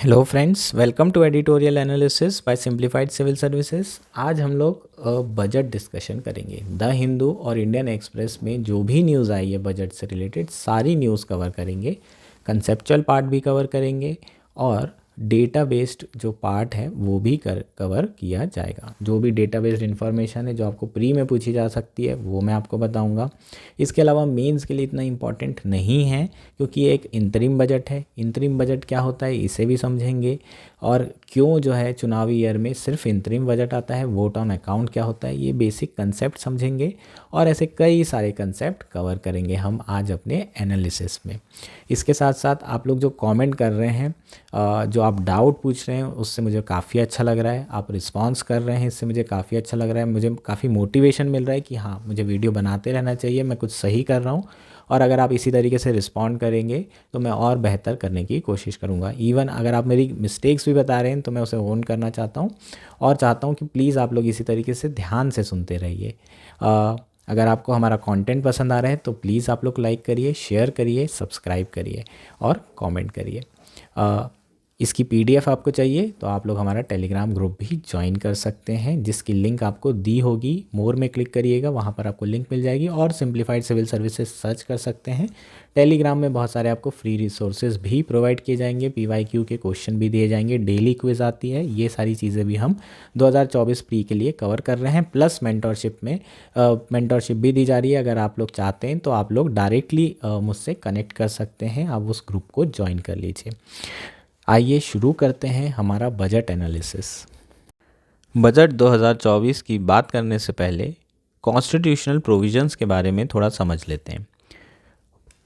Hello friends, welcome to editorial analysis by simplified civil services. आज हम लोग budget discussion करेंगे। द हिंदू और इंडियन एक्सप्रेस में जो भी न्यूज़ आई है बजट से रिलेटेड सारी न्यूज़ कवर करेंगे, कंसेप्चुअल पार्ट भी कवर करेंगे और डेटा बेस्ड जो पार्ट है वो भी कवर किया जाएगा। जो भी डेटा बेस्ड इन्फॉर्मेशन है जो आपको प्री में पूछी जा सकती है वो मैं आपको बताऊंगा। इसके अलावा मेंस के लिए इतना इम्पॉर्टेंट नहीं है क्योंकि ये एक इंतरिम बजट है। इंतरिम बजट क्या होता है इसे भी समझेंगे और क्यों जो है चुनावी ईयर में सिर्फ इंतरिम बजट आता है, वोट ऑन अकाउंट क्या होता है, ये बेसिक कंसेप्ट समझेंगे और ऐसे कई सारे कंसेप्ट कवर करेंगे हम आज अपने एनालिसिस में। इसके साथ साथ आप लोग जो कमेंट कर रहे हैं, जो आप डाउट पूछ रहे हैं उससे मुझे काफ़ी अच्छा लग रहा है। आप रिस्पांस कर रहे हैं इससे मुझे काफ़ी अच्छा लग रहा है। मुझे काफ़ी मोटिवेशन मिल रहा है कि हाँ मुझे वीडियो बनाते रहना चाहिए, मैं कुछ सही कर रहा हूँ। और अगर आप इसी तरीके से रिस्पॉन्ड करेंगे तो मैं और बेहतर करने की कोशिश करूँगा। इवन अगर आप मेरी मिस्टेक्स भी बता रहे हैं तो मैं उसे ओन करना चाहता हूँ और चाहता हूँ कि प्लीज़ आप लोग इसी तरीके से ध्यान से सुनते रहिए। अगर आपको हमारा कंटेंट पसंद आ रहा है तो प्लीज़ आप लोग लाइक करिए, शेयर करिए, सब्सक्राइब करिए और कमेंट करिए। इसकी पीडीएफ आपको चाहिए तो आप लोग हमारा टेलीग्राम ग्रुप भी ज्वाइन कर सकते हैं जिसकी लिंक आपको दी होगी। मोर में क्लिक करिएगा, वहाँ पर आपको लिंक मिल जाएगी और सिंप्लीफाइड सिविल सर्विसेज सर्च कर सकते हैं। टेलीग्राम में बहुत सारे आपको फ्री रिसोर्सेज भी प्रोवाइड किए जाएंगे, पीवाईक्यू के क्वेश्चन भी दिए जाएंगे, डेली क्विज आती है। ये सारी चीज़ें भी हम 2024 प्री के लिए कवर कर रहे हैं। प्लस मेंटरशिप भी दी जा रही है। अगर आप लोग चाहते हैं तो आप लोग डायरेक्टली मुझसे कनेक्ट कर सकते हैं, आप उस ग्रुप को ज्वाइन कर लीजिए। आइए शुरू करते हैं हमारा बजट एनालिसिस। बजट 2024 की बात करने से पहले कॉन्स्टिट्यूशनल प्रोविजंस के बारे में थोड़ा समझ लेते हैं।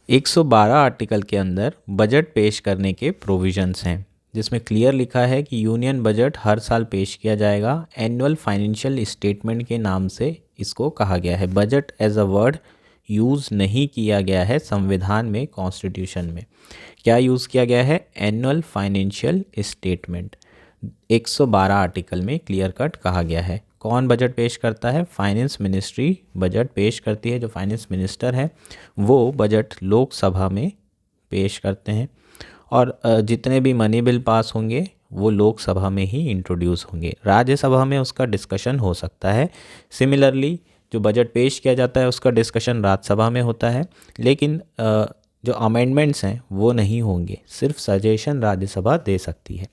112 आर्टिकल के अंदर बजट पेश करने के प्रोविजंस हैं जिसमें क्लियर लिखा है कि यूनियन बजट हर साल पेश किया जाएगा। एनुअल फाइनेंशियल स्टेटमेंट के नाम से इसको कहा गया है। Budget as a word use नहीं किया गया है संविधान में, कॉन्स्टिट्यूशन में। क्या यूज़ किया गया है? Annual financial statement. 112 आर्टिकल में क्लियर कट कहा गया है। कौन बजट पेश करता है? फाइनेंस मिनिस्ट्री बजट पेश करती है। जो फाइनेंस मिनिस्टर है वो बजट लोकसभा में पेश करते हैं और जितने भी मनी बिल पास होंगे वो लोकसभा में ही इंट्रोड्यूस होंगे, राज्यसभा में उसका डिस्कशन हो सकता है। सिमिलरली जो बजट पेश किया जाता है उसका डिस्कशन राज्यसभा में होता है, लेकिन जो अमेंडमेंट्स हैं वो नहीं होंगे, सिर्फ सजेशन राज्यसभा दे सकती है।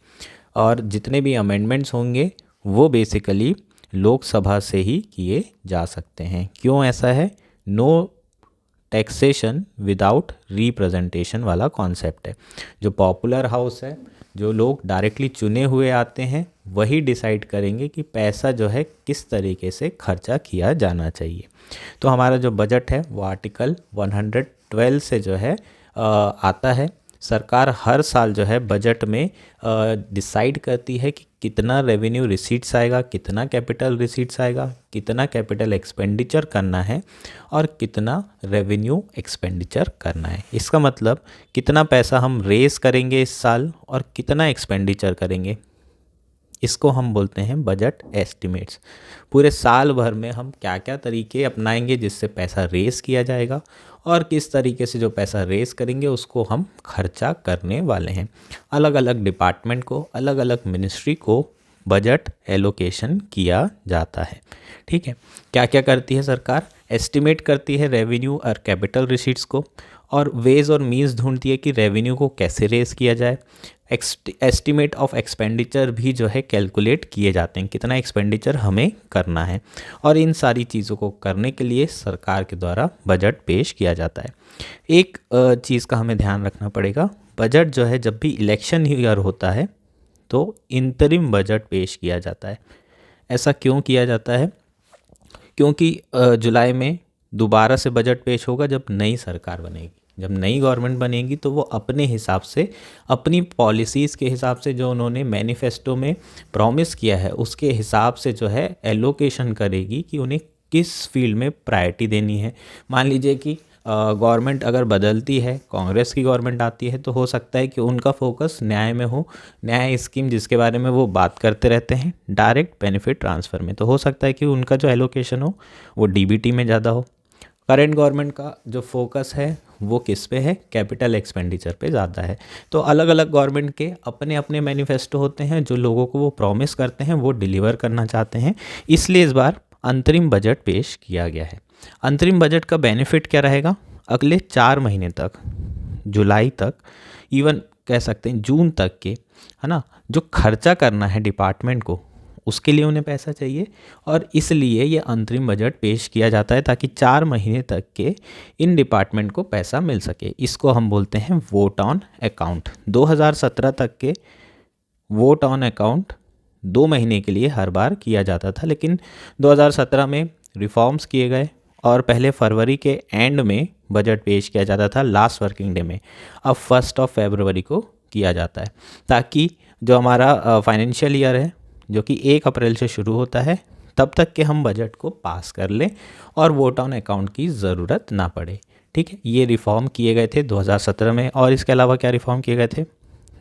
और जितने भी अमेंडमेंट्स होंगे वो बेसिकली लोकसभा से ही किए जा सकते हैं। क्यों ऐसा है? नो टैक्सेशन विदाउट रिप्रेजेंटेशन वाला कॉन्सेप्ट है। जो पॉपुलर हाउस है, जो लोग डायरेक्टली चुने हुए आते हैं, वही डिसाइड करेंगे कि पैसा जो है किस तरीके से खर्चा किया जाना चाहिए। तो हमारा जो बजट है वो आर्टिकल 112 से जो है आता है। सरकार हर साल जो है बजट में डिसाइड करती है कि कितना रेवेन्यू रिसीट्स आएगा, कितना कैपिटल रिसीट्स आएगा, कितना कैपिटल एक्सपेंडिचर करना है और कितना रेवेन्यू एक्सपेंडिचर करना है। इसका मतलब कितना पैसा हम रेस करेंगे इस साल और कितना एक्सपेंडिचर करेंगे, इसको हम बोलते हैं बजट एस्टिमेट्स। पूरे साल भर में हम क्या क्या तरीके अपनाएंगे जिससे पैसा रेस किया जाएगा और किस तरीके से जो पैसा रेस करेंगे उसको हम खर्चा करने वाले हैं। अलग अलग डिपार्टमेंट को, अलग अलग मिनिस्ट्री को बजट एलोकेशन किया जाता है। ठीक है, क्या क्या करती है सरकार? एस्टिमेट करती है रेवेन्यू और कैपिटल रिसीट्स को और वेज और मीन्स ढूंढती है कि रेवेन्यू को कैसे रेस किया जाए। एस्टिमेट ऑफ एक्सपेंडिचर भी जो है कैलकुलेट किए जाते हैं, कितना एक्सपेंडिचर हमें करना है। और इन सारी चीज़ों को करने के लिए सरकार के द्वारा बजट पेश किया जाता है। एक चीज़ का हमें ध्यान रखना पड़ेगा, बजट जो है जब भी इलेक्शन ईयर होता है तो इंतरिम बजट पेश किया जाता है। ऐसा क्यों किया जाता है? क्योंकि जुलाई में दोबारा से बजट पेश होगा जब नई सरकार बनेगी। जब नई गवर्नमेंट बनेगी तो वो अपने हिसाब से, अपनी पॉलिसीज़ के हिसाब से, जो उन्होंने मैनिफेस्टो में प्रॉमिस किया है उसके हिसाब से जो है एलोकेशन करेगी कि उन्हें किस फील्ड में प्रायोरिटी देनी है। मान लीजिए कि गवर्नमेंट अगर बदलती है, कांग्रेस की गवर्नमेंट आती है, तो हो सकता है कि उनका फोकस न्याय में हो। न्याय स्कीम जिसके बारे में वो बात करते रहते हैं, डायरेक्ट बेनिफिट ट्रांसफ़र में, तो हो सकता है कि उनका जो एलोकेशन हो वो डीबीटी में ज़्यादा हो। करेंट गवर्नमेंट का जो फोकस है वो किस पे है, कैपिटल एक्सपेंडिचर पे ज़्यादा है। तो अलग अलग गवर्नमेंट के अपने अपने मैनिफेस्टो होते हैं, जो लोगों को वो प्रॉमिस करते हैं वो डिलीवर करना चाहते हैं, इसलिए इस बार अंतरिम बजट पेश किया गया है। अंतरिम बजट का बेनिफिट क्या रहेगा, अगले 4 महीने तक, जुलाई तक, इवन कह सकते हैं जून तक के, है ना, जो खर्चा करना है डिपार्टमेंट को उसके लिए उन्हें पैसा चाहिए, और इसलिए ये अंतरिम बजट पेश किया जाता है ताकि 4 महीने तक के इन डिपार्टमेंट को पैसा मिल सके। इसको हम बोलते हैं वोट ऑन अकाउंट। 2017 तक के वोट ऑन अकाउंट 2 महीने के लिए हर बार किया जाता था, लेकिन 2017 में रिफॉर्म्स किए गए और पहले फरवरी के एंड में बजट पेश किया जाता था, लास्ट वर्किंग डे में। अब 1 फरवरी को किया जाता है, ताकि जो हमारा फाइनेंशियल ईयर है जो कि 1 अप्रैल से शुरू होता है, तब तक के हम बजट को पास कर लें और वोट ऑन अकाउंट की ज़रूरत ना पड़े। ठीक है, ये रिफॉर्म किए गए थे 2017 में। और इसके अलावा क्या रिफॉर्म किए गए थे,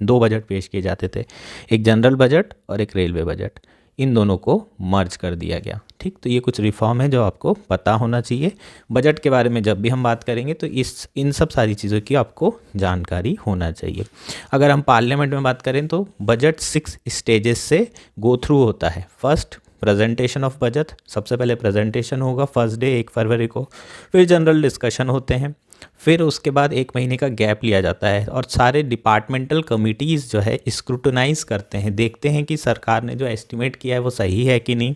2 बजट पेश किए जाते थे, एक जनरल बजट और एक रेलवे बजट। इन दोनों को मर्ज कर दिया गया। ठीक, तो ये कुछ रिफॉर्म है जो आपको पता होना चाहिए। बजट के बारे में जब भी हम बात करेंगे तो इन सब सारी चीज़ों की आपको जानकारी होना चाहिए। अगर हम पार्लियामेंट में बात करें तो बजट 6 स्टेजेस से गो थ्रू होता है। फर्स्ट, प्रेजेंटेशन ऑफ बजट, सबसे पहले प्रेजेंटेशन होगा फर्स्ट डे 1 फरवरी को, फिर जनरल डिस्कशन होते हैं, फिर उसके बाद 1 महीने का गैप लिया जाता है और सारे डिपार्टमेंटल कमिटीज़ जो है स्क्रूटनाइज करते हैं, देखते हैं कि सरकार ने जो एस्टिमेट किया है वो सही है कि नहीं।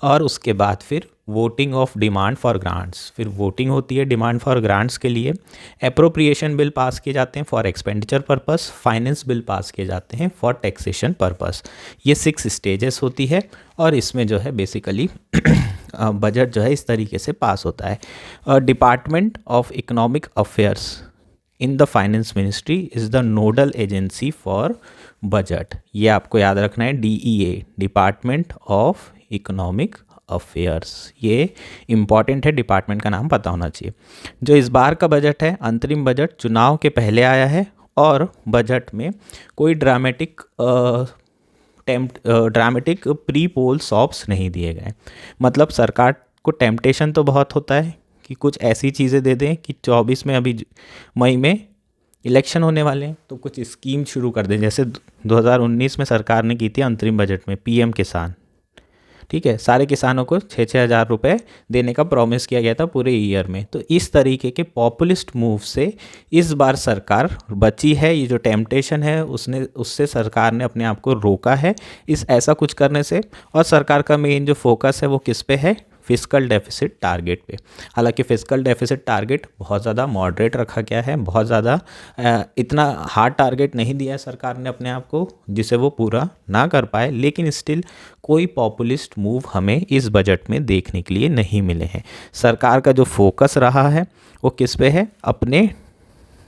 और उसके बाद फिर voting of demand for grants, फिर वोटिंग होती है डिमांड फॉर ग्रांट्स के लिए। अप्रोप्रिएशन बिल पास किए जाते हैं for expenditure purpose, finance bill pass किए जाते हैं फॉर टैक्सेशन पर्पस। ये 6 स्टेजेस होती है और इसमें जो है बेसिकली बजट जो है इस तरीके से पास होता है। Department of economic affairs in the finance ministry is the nodal agency for budget. ये आपको याद रखना है, DEA, department of economic affairs. ये इम्पॉर्टेंट है, डिपार्टमेंट का नाम पता होना चाहिए। जो इस बार का बजट है, अंतरिम बजट, चुनाव के पहले आया है और बजट में कोई ड्रामेटिक प्री पोल सॉप्स नहीं दिए गए। मतलब सरकार को टेम्पटेशन तो बहुत होता है कि कुछ ऐसी चीज़ें दे दें कि 24 में, अभी मई में इलेक्शन होने वाले हैं, तो कुछ स्कीम शुरू कर दें। जैसे 2019 में सरकार ने की थी अंतरिम बजट में PM किसान। ठीक है, सारे किसानों को 6-6 हज़ार रुपये देने का प्रॉमिस किया गया था पूरे ईयर में। तो इस तरीके के पॉपुलिस्ट मूव से इस बार सरकार बची है। ये जो टेम्पटेशन है उससे सरकार ने अपने आप को रोका है इस ऐसा कुछ करने से। और सरकार का मेन जो फोकस है वो किस पे है, फिस्कल डेफिसिट टारगेट पे। हालांकि फिस्कल डेफिसिट टारगेट बहुत ज़्यादा मॉडरेट रखा गया है, बहुत ज़्यादा इतना हार्ड टारगेट नहीं दिया है सरकार ने अपने आप को जिसे वो पूरा ना कर पाए, लेकिन स्टिल कोई पॉपुलिस्ट मूव हमें इस बजट में देखने के लिए नहीं मिले हैं। सरकार का जो फोकस रहा है वो किस पे है, अपने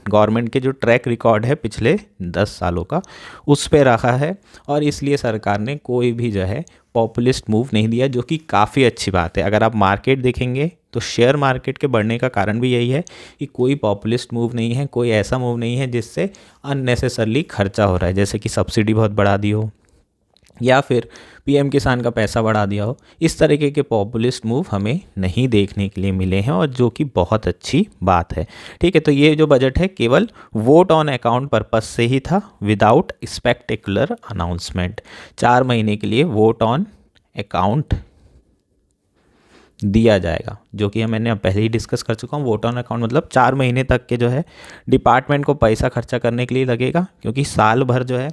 गवर्नमेंट के जो ट्रैक रिकॉर्ड है पिछले 10 सालों का उस पे रखा है, और इसलिए सरकार ने कोई भी जो है पॉपुलिस्ट मूव नहीं दिया, जो कि काफ़ी अच्छी बात है। अगर आप मार्केट देखेंगे तो शेयर मार्केट के बढ़ने का कारण भी यही है कि कोई पॉपुलिस्ट मूव नहीं है, कोई ऐसा मूव नहीं है जिससे अननेसेसरली खर्चा हो रहा है, जैसे कि सब्सिडी बहुत बढ़ा दी हो या फिर PM किसान का पैसा बढ़ा दिया हो। इस तरीके के पॉपुलिस्ट मूव हमें नहीं देखने के लिए मिले हैं, और जो कि बहुत अच्छी बात है। ठीक है, तो ये जो बजट है केवल वोट ऑन अकाउंट पर्पस से ही था, विदाउट स्पेक्टेकुलर अनाउंसमेंट। 4 महीने के लिए वोट ऑन अकाउंट दिया जाएगा, जो कि मैंने पहले ही डिस्कस कर चुका हूँ। वोट ऑन अकाउंट मतलब 4 महीने तक के जो है डिपार्टमेंट को पैसा खर्चा करने के लिए लगेगा, क्योंकि साल भर जो है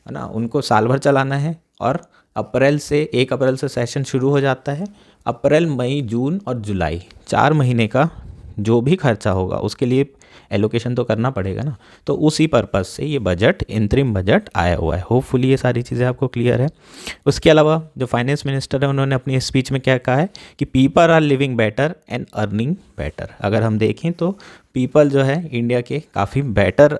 ना, उनको साल भर चलाना है। और 1 अप्रैल से सेशन शुरू हो जाता है। अप्रैल, मई, जून और जुलाई 4 महीने का जो भी खर्चा होगा उसके लिए एलोकेशन तो करना पड़ेगा ना। तो उसी पर्पस से ये बजट, इंतरिम बजट आया हुआ है। होपफुली ये सारी चीज़ें आपको क्लियर है। उसके अलावा जो फाइनेंस मिनिस्टर है उन्होंने अपनी स्पीच में क्या कहा है कि people are living better and earning better. अगर हम देखें तो पीपल जो है इंडिया के काफ़ी बेटर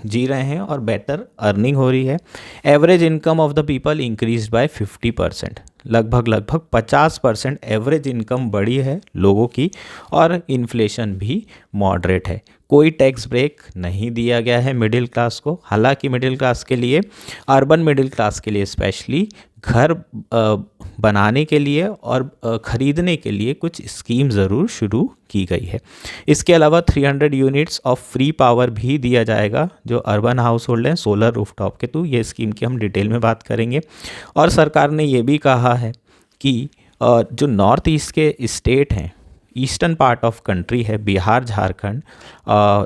जी रहे हैं और बेटर अर्निंग हो रही है। Average income of the people increase by 50%, लगभग 50% एवरेज इनकम बढ़ी है लोगों की, और इन्फ्लेशन भी मॉडरेट है। कोई टैक्स ब्रेक नहीं दिया गया है मिडिल क्लास को। हालांकि मिडिल क्लास के लिए, अर्बन मिडिल क्लास के लिए स्पेशली, घर बनाने के लिए और ख़रीदने के लिए कुछ स्कीम ज़रूर शुरू की गई है। इसके अलावा 300 यूनिट्स ऑफ फ्री पावर भी दिया जाएगा जो अर्बन हाउस होल्ड हैं सोलर रूफटॉप के थ्रू। ये स्कीम की हम डिटेल में बात करेंगे। और सरकार ने ये भी कहा है कि जो नॉर्थ ईस्ट के स्टेट हैं, ईस्टर्न पार्ट ऑफ कंट्री है, बिहार, झारखंड,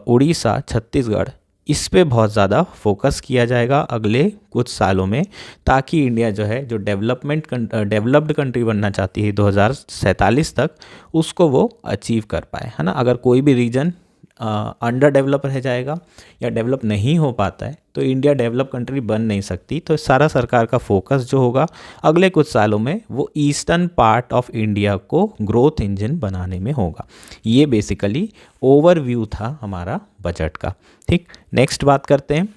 उड़ीसा, छत्तीसगढ़, इस पे बहुत ज़्यादा फोकस किया जाएगा अगले कुछ सालों में, ताकि इंडिया जो है, जो डेवलप्ड कंट्री बनना चाहती है 2047 तक, उसको वो अचीव कर पाए, है ना। अगर कोई भी रीजन अंडर डेवलप रह जाएगा या डेवलप नहीं हो पाता है तो इंडिया डेवलप कंट्री बन नहीं सकती। तो सारा सरकार का फोकस जो होगा अगले कुछ सालों में वो ईस्टर्न पार्ट ऑफ इंडिया को ग्रोथ इंजन बनाने में होगा। ये बेसिकली ओवरव्यू था हमारा बजट का। ठीक, नेक्स्ट बात करते हैं।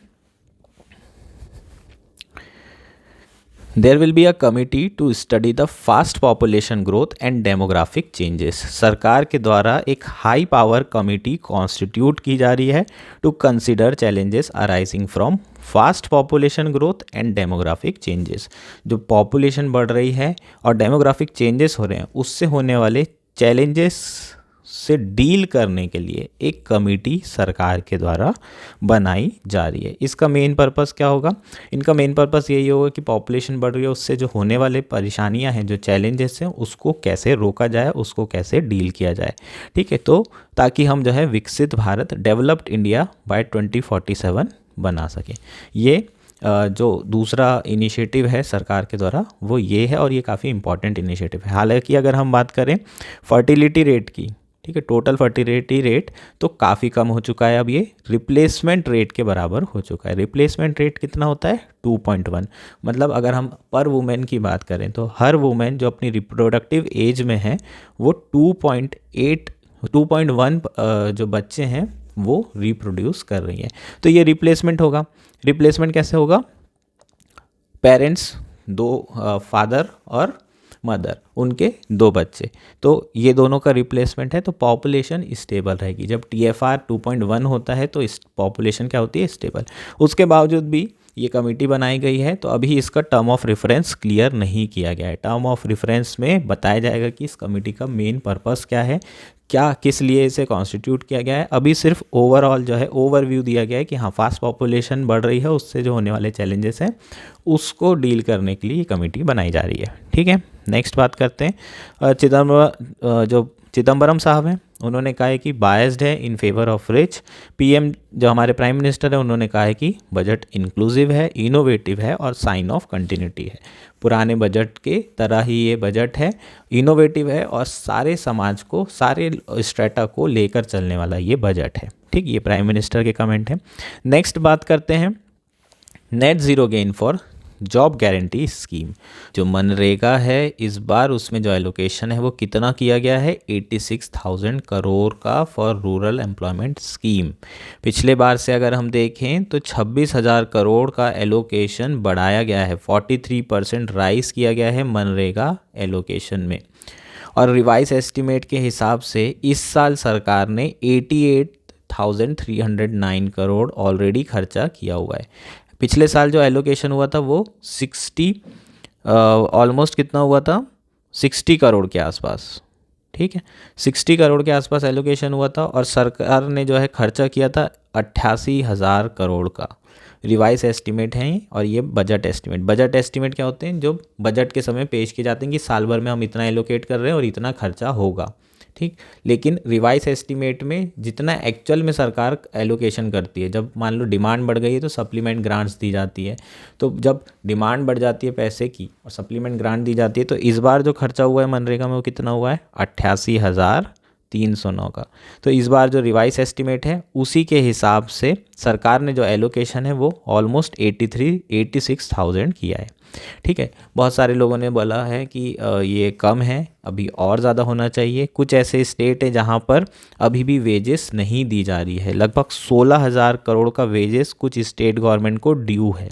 There will be a committee to study the fast population growth and demographic changes. सरकार के द्वारा एक हाई पावर कमिटी कॉन्स्टिट्यूट की जा रही है to consider challenges arising from fast population growth and demographic changes. जो पॉपुलेशन बढ़ रही है और डेमोग्राफिक चेंजेस हो रहे हैं, उससे होने वाले चैलेंजेस से डील करने के लिए एक कमेटी सरकार के द्वारा बनाई जा रही है। इसका मेन पर्पस क्या होगा? इनका मेन पर्पस यही होगा कि पॉपुलेशन बढ़ रही है, उससे जो होने वाले परेशानियां हैं, जो चैलेंजेस हैं, उसको कैसे रोका जाए, उसको कैसे डील किया जाए। ठीक है, तो ताकि हम जो है विकसित भारत, डेवलप्ड इंडिया बाय 2047 बना सकें। ये जो दूसरा इनिशिएटिव है सरकार के द्वारा वो ये है, और ये काफ़ी इंपॉर्टेंट इनिशिएटिव है। हालांकि अगर हम बात करें फर्टिलिटी रेट की, ठीक है, टोटल फर्टिलिटी रेट तो काफ़ी कम हो चुका है। अब ये रिप्लेसमेंट रेट के बराबर हो चुका है। रिप्लेसमेंट रेट कितना होता है? 2.1। मतलब अगर हम पर वुमेन की बात करें तो हर वुमेन जो अपनी रिप्रोडक्टिव एज में है वो 2.1 जो बच्चे हैं वो रिप्रोड्यूस कर रही हैं। तो ये रिप्लेसमेंट होगा। रिप्लेसमेंट कैसे होगा? पेरेंट्स, दो फादर और मदर, उनके दो बच्चे, तो ये दोनों का रिप्लेसमेंट है, तो पॉपुलेशन स्टेबल रहेगी। जब TFR 2.1 होता है तो इस पॉपुलेशन क्या होती है? स्टेबल। उसके बावजूद भी ये कमेटी बनाई गई है, तो अभी इसका टर्म ऑफ रेफरेंस क्लियर नहीं किया गया है। टर्म ऑफ रेफरेंस में बताया जाएगा कि इस कमेटी का मेन पर्पस क्या है, क्या किस लिए इसे कॉन्स्टिट्यूट किया गया है। अभी सिर्फ ओवरऑल जो है ओवरव्यू दिया गया है कि हाँ, फास्ट पॉपुलेशन बढ़ रही है, उससे जो होने वाले चैलेंजेस हैं उसको डील करने के लिए ये कमेटी बनाई जा रही है। ठीक है, नेक्स्ट बात करते हैं। चिदम्बरम साहब हैं, उन्होंने कहा है कि बायस्ड है in favour of rich. PM जो हमारे प्राइम मिनिस्टर है, उन्होंने कहा है कि बजट इंक्लूसिव है, इनोवेटिव है और साइन ऑफ कंटिन्यूटी है। पुराने बजट के तरह ही ये बजट है, इनोवेटिव है और सारे समाज को, सारे स्ट्रेटा को लेकर चलने वाला ये बजट है। ठीक, ये प्राइम मिनिस्टर के कमेंट हैं। नेक्स्ट बात करते हैं net zero gain for job guarantee scheme. जो मनरेगा है इस बार उसमें जो एलोकेशन है वो कितना किया गया है? 86,000 करोड़ का फॉर रूरल एम्प्लॉयमेंट स्कीम। पिछले बार से अगर हम देखें तो 26,000 करोड़ का एलोकेशन बढ़ाया गया है, 43% राइज किया गया है मनरेगा एलोकेशन में। और रिवाइज एस्टिमेट के हिसाब से इस साल सरकार ने 88,309 करोड़ ऑलरेडी खर्चा किया हुआ है। पिछले साल जो एलोकेशन हुआ था वो 60 ऑलमोस्ट कितना हुआ था? 60 करोड़ के आसपास। ठीक है, 60 करोड़ के आसपास एलोकेशन हुआ था और सरकार ने जो है खर्चा किया था 88,000 करोड़ का। रिवाइज एस्टिमेट हैं और ये बजट एस्टिमेट। बजट एस्टिमेट क्या होते हैं? जो बजट के समय पेश किए जाते हैं कि साल भर में हम इतना एलोकेट कर रहे हैं और इतना खर्चा होगा। ठीक, लेकिन रिवाइज एस्टिमेट में जितना एक्चुअल में सरकार एलोकेशन करती है, जब मान लो डिमांड बढ़ गई है तो सप्लीमेंट ग्रांट्स दी जाती है। तो जब डिमांड बढ़ जाती है पैसे की और सप्लीमेंट ग्रांट दी जाती है, तो इस बार जो खर्चा हुआ है मनरेगा में वो कितना हुआ है? 88,309 का। तो इस बार जो रिवाइज एस्टिमेट है उसी के हिसाब से सरकार ने जो एलोकेशन है वो ऑलमोस्ट 86,000 किया है। ठीक है, बहुत सारे लोगों ने बोला है कि ये कम है, अभी और ज़्यादा होना चाहिए। कुछ ऐसे स्टेट है जहाँ पर अभी भी वेजेस नहीं दी जा रही है। लगभग 16,000 करोड़ का वेजेस कुछ स्टेट गवर्नमेंट को ड्यू है।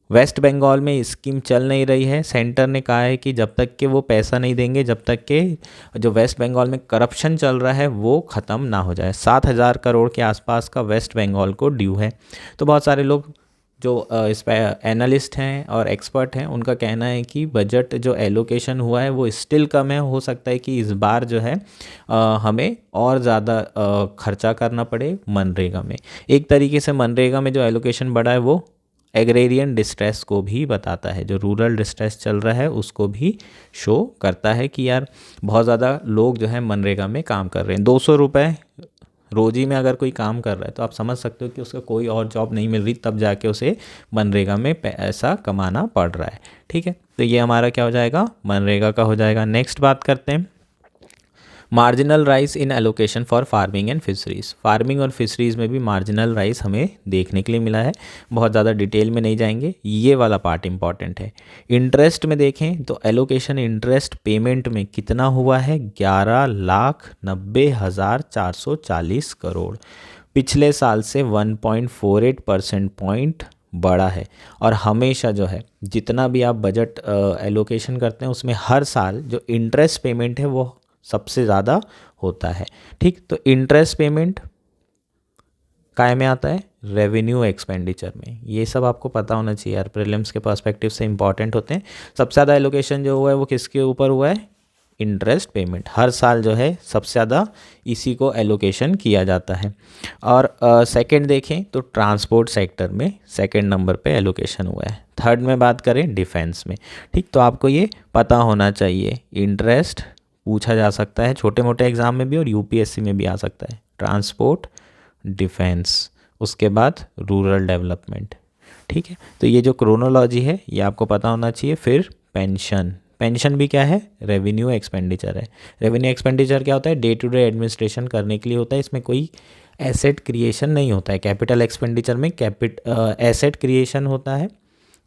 वेस्ट बंगाल में स्कीम चल नहीं रही है। सेंटर ने कहा है कि जब तक कि वो पैसा नहीं देंगे, जब तक कि जो वेस्ट बंगाल में करप्शन चल रहा है वो ख़त्म ना हो जाए। 7,000 करोड़ के आसपास का वेस्ट बंगाल को ड्यू है। तो बहुत सारे लोग जो इस पर एनालिस्ट हैं और एक्सपर्ट हैं, उनका कहना है कि बजट जो एलोकेशन हुआ है वो स्टिल कम है। हो सकता है कि इस बार जो है हमें और ज़्यादा खर्चा करना पड़े मनरेगा में। एक तरीके से मनरेगा में जो एलोकेशन बढ़ा है वो एग्रेरियन डिस्ट्रेस को भी बताता है, जो रूरल डिस्ट्रेस चल रहा है उसको भी शो करता है कि यार बहुत ज़्यादा लोग जो है मनरेगा में काम कर रहे हैं। 200 रुपये रोजी में अगर कोई काम कर रहा है तो आप समझ सकते हो कि उसको कोई और जॉब नहीं मिल रही, तब जाके उसे मनरेगा में पैसा कमाना पड़ रहा है। ठीक है, तो ये हमारा क्या हो जाएगा, मनरेगा का हो जाएगा। नेक्स्ट बात करते हैं marginal rice in allocation for farming and fisheries. Farming और फिशरीज़ में भी मार्जिनल राइस हमें देखने के लिए मिला है। बहुत ज़्यादा डिटेल में नहीं जाएंगे, ये वाला पार्ट इंपॉर्टेंट है। इंटरेस्ट में देखें तो एलोकेशन इंटरेस्ट पेमेंट में कितना हुआ है, 11,90,440 करोड़। पिछले साल से 1.48% पॉइंट बढ़ा है। और हमेशा जो है जितना भी आप बजट एलोकेशन करते हैं उसमें हर साल जो इंटरेस्ट पेमेंट है वो सबसे ज़्यादा होता है। ठीक, तो इंटरेस्ट पेमेंट काय में आता है, रेवेन्यू एक्सपेंडिचर में। ये सब आपको पता होना चाहिए यार, प्रीलिम्स के पर्सपेक्टिव से इंपॉर्टेंट होते हैं। सबसे ज़्यादा एलोकेशन जो हुआ है वो किसके ऊपर हुआ है, इंटरेस्ट पेमेंट। हर साल जो है सबसे ज़्यादा इसी को एलोकेशन किया जाता है। और सेकंड देखें तो ट्रांसपोर्ट सेक्टर में सेकंड नंबर पे एलोकेशन हुआ है। थर्ड में बात करें डिफेंस में। ठीक, तो आपको ये पता होना चाहिए। इंटरेस्ट पूछा जा सकता है छोटे मोटे एग्जाम में भी और यूपीएससी में भी आ सकता है। ट्रांसपोर्ट, डिफेंस, उसके बाद रूरल डेवलपमेंट। ठीक है, तो ये जो क्रोनोलॉजी है ये आपको पता होना चाहिए। फिर पेंशन, पेंशन भी क्या है, रेवेन्यू एक्सपेंडिचर है। रेवेन्यू एक्सपेंडिचर क्या होता है, डे टू डे एडमिनिस्ट्रेशन करने के लिए होता है। इसमें कोई एसेट क्रिएशन नहीं होता है। कैपिटल एक्सपेंडिचर में एसेट क्रिएशन होता है।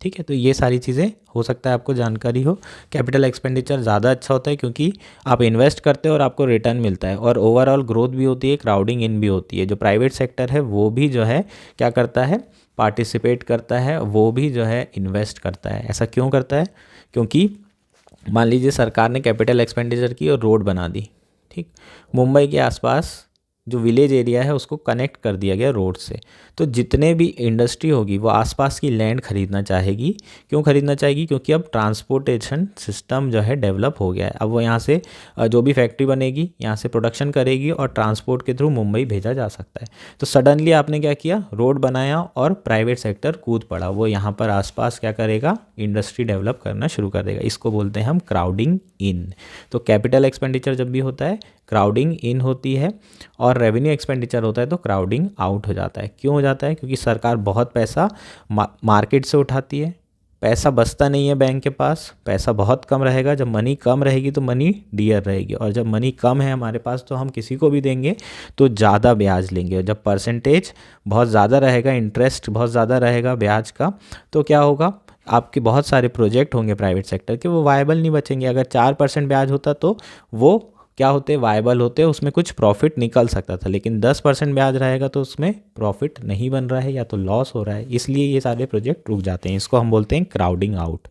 ठीक है, तो ये सारी चीज़ें हो सकता है आपको जानकारी हो। कैपिटल एक्सपेंडिचर ज़्यादा अच्छा होता है क्योंकि आप इन्वेस्ट करते हो और आपको रिटर्न मिलता है, और ओवरऑल ग्रोथ भी होती है, क्राउडिंग इन भी होती है। जो प्राइवेट सेक्टर है वो भी जो है क्या करता है, पार्टिसिपेट करता है, वो भी जो है इन्वेस्ट करता है। ऐसा क्यों करता है, क्योंकि मान लीजिए सरकार ने कैपिटल एक्सपेंडिचर की और रोड बना दी। ठीक, मुंबई के आसपास जो विलेज एरिया है उसको कनेक्ट कर दिया गया रोड से, तो जितने भी इंडस्ट्री होगी वो आसपास की लैंड खरीदना चाहेगी। क्यों खरीदना चाहेगी, क्योंकि अब ट्रांसपोर्टेशन सिस्टम जो है डेवलप हो गया है। अब वो यहाँ से जो भी फैक्ट्री बनेगी यहाँ से प्रोडक्शन करेगी और ट्रांसपोर्ट के थ्रू मुंबई भेजा जा सकता है। तो सडनली आपने क्या किया, रोड बनाया और प्राइवेट सेक्टर कूद पड़ा। वो यहाँ पर आसपास क्या करेगा, इंडस्ट्री डेवलप करना शुरू कर देगा। इसको बोलते हैं हम क्राउडिंग इन। तो कैपिटल एक्सपेंडिचर जब भी होता है क्राउडिंग इन होती है, और रेवेन्यू एक्सपेंडिचर होता है तो क्राउडिंग आउट हो जाता है। क्यों हो जाता है, क्योंकि सरकार बहुत पैसा मार्केट से उठाती है, पैसा बचता नहीं है बैंक के पास, पैसा बहुत कम रहेगा। जब मनी कम रहेगी तो मनी डियर रहेगी, और जब मनी कम है हमारे पास तो हम किसी को भी देंगे तो ज़्यादा ब्याज लेंगे। और जब परसेंटेज बहुत ज़्यादा रहेगा, इंटरेस्ट बहुत ज़्यादा रहेगा ब्याज का, तो क्या होगा, आपके बहुत सारे प्रोजेक्ट होंगे प्राइवेट सेक्टर के, वो वायबल नहीं बचेंगे। अगर 4% ब्याज होता तो वो क्या होते, वायबल होते, उसमें कुछ प्रॉफिट निकल सकता था। लेकिन 10% ब्याज रहेगा तो उसमें प्रॉफिट नहीं बन रहा है या तो लॉस हो रहा है, इसलिए ये सारे प्रोजेक्ट रुक जाते हैं। इसको हम बोलते हैं क्राउडिंग आउट।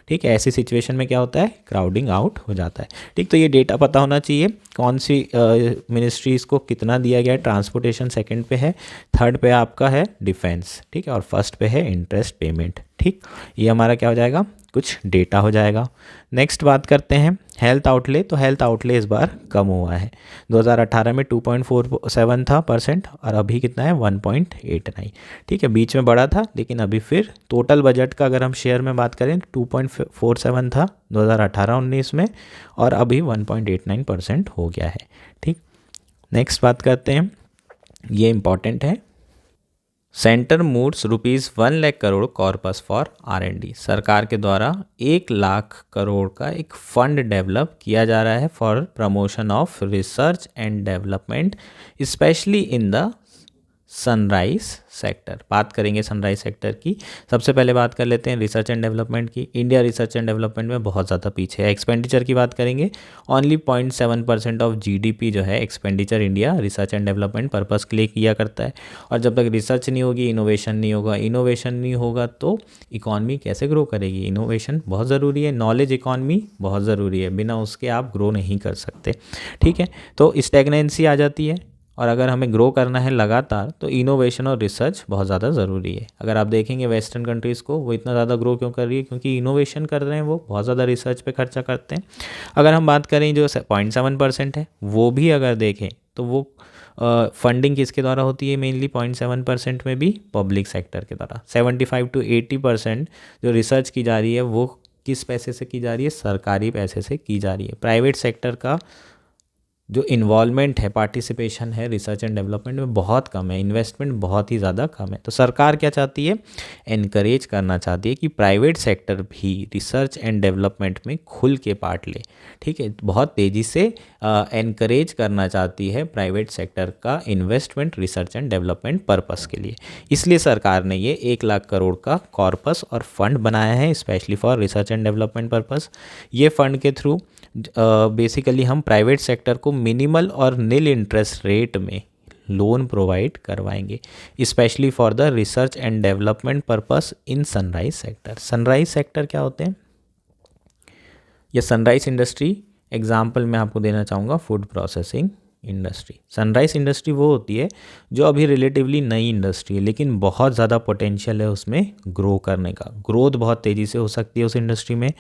ठीक है, ऐसी सिचुएशन में क्या होता है, क्राउडिंग आउट हो जाता है। ठीक, तो ये डेटा पता होना चाहिए कौन सी मिनिस्ट्रीज़ को कितना दिया गया है। ट्रांसपोर्टेशन सेकंड पे है, थर्ड पे आपका है डिफेंस, ठीक है, और फर्स्ट पे है इंटरेस्ट पेमेंट। ठीक, ये हमारा क्या हो जाएगा, कुछ डेटा हो जाएगा। नेक्स्ट बात करते हैं हेल्थ आउटले। तो हेल्थ आउटले इस बार कम हुआ है। 2018 में 2.47 था परसेंट, और अभी कितना है 1.89। ठीक है, बीच में बढ़ा था, लेकिन अभी फिर टोटल बजट का अगर हम शेयर में बात करें 2.47 था 2018-19 में, और अभी 1.89% हो गया है। ठीक, नेक्स्ट बात करते हैं, ये इंपॉर्टेंट है। Centre moods ₹1 lakh crore corpus for R&D। सरकार के द्वारा 1 लाख करोड़ का एक फंड डेवलप किया जा रहा है for promotion of research and development, specially in the sunrise sector. बात करेंगे सनराइज सेक्टर की। सबसे पहले बात कर लेते हैं रिसर्च एंड डेवलपमेंट की। इंडिया रिसर्च एंड डेवलपमेंट में बहुत ज़्यादा पीछे है। एक्सपेंडिचर की बात करेंगे, ओनली 0.7% ऑफ जीडीपी जो है expenditure India research and development purpose के लिए किया करता है। और जब तक रिसर्च नहीं होगी, इनोवेशन नहीं होगा, इनोवेशन नहीं होगा तो इकॉनमी कैसे ग्रो करेगी। इनोवेशन बहुत ज़रूरी है, नॉलेज इकॉनमी बहुत ज़रूरी है, बिना उसके आप ग्रो नहीं कर सकते। ठीक है, तो स्टैग्नेंसी आ जाती है, और अगर हमें ग्रो करना है लगातार तो इनोवेशन और रिसर्च बहुत ज़्यादा ज़रूरी है। अगर आप देखेंगे वेस्टर्न कंट्रीज़ को, वो इतना ज़्यादा ग्रो क्यों कर रही है, क्योंकि इनोवेशन कर रहे हैं, वो बहुत ज़्यादा रिसर्च पे खर्चा करते हैं। अगर हम बात करें जो 0.7% है, वो भी अगर देखें तो वो फंडिंग किसके द्वारा होती है, मेनली 0.7% में भी पब्लिक सेक्टर के द्वारा। 75 to 80% जो रिसर्च की जा रही है वो किस पैसे से की जा रही है, सरकारी पैसे से की जा रही है। प्राइवेट सेक्टर का जो इन्वॉल्वमेंट है, पार्टिसिपेशन है रिसर्च एंड डेवलपमेंट में बहुत कम है, इन्वेस्टमेंट बहुत ही ज़्यादा कम है। तो सरकार क्या चाहती है, एनकरेज करना चाहती है कि प्राइवेट सेक्टर भी रिसर्च एंड डेवलपमेंट में खुल के पार्ट ले। ठीक है, बहुत तेज़ी से एनकरेज करना चाहती है प्राइवेट सेक्टर का investment research and development purpose के लिए। इसलिए सरकार ने ये 1 लाख करोड़ का कॉर्पस और फंड बनाया है specially for research and development purpose. ये फंड के थ्रू बेसिकली हम प्राइवेट सेक्टर को मिनिमल और निल इंटरेस्ट रेट में लोन प्रोवाइड करवाएंगे, specially for the research and development purpose in sunrise sector. Sunrise sector क्या होते हैं, या सनराइज इंडस्ट्री एग्जाम्पल मैं आपको देना चाहूँगा, food processing industry. Sunrise industry वो होती है जो अभी रिलेटिवली नई इंडस्ट्री है, लेकिन बहुत ज़्यादा पोटेंशियल है उसमें ग्रो करने का। ग्रोथ बहुत तेज़ी से हो सकती है उस इंडस्ट्री में,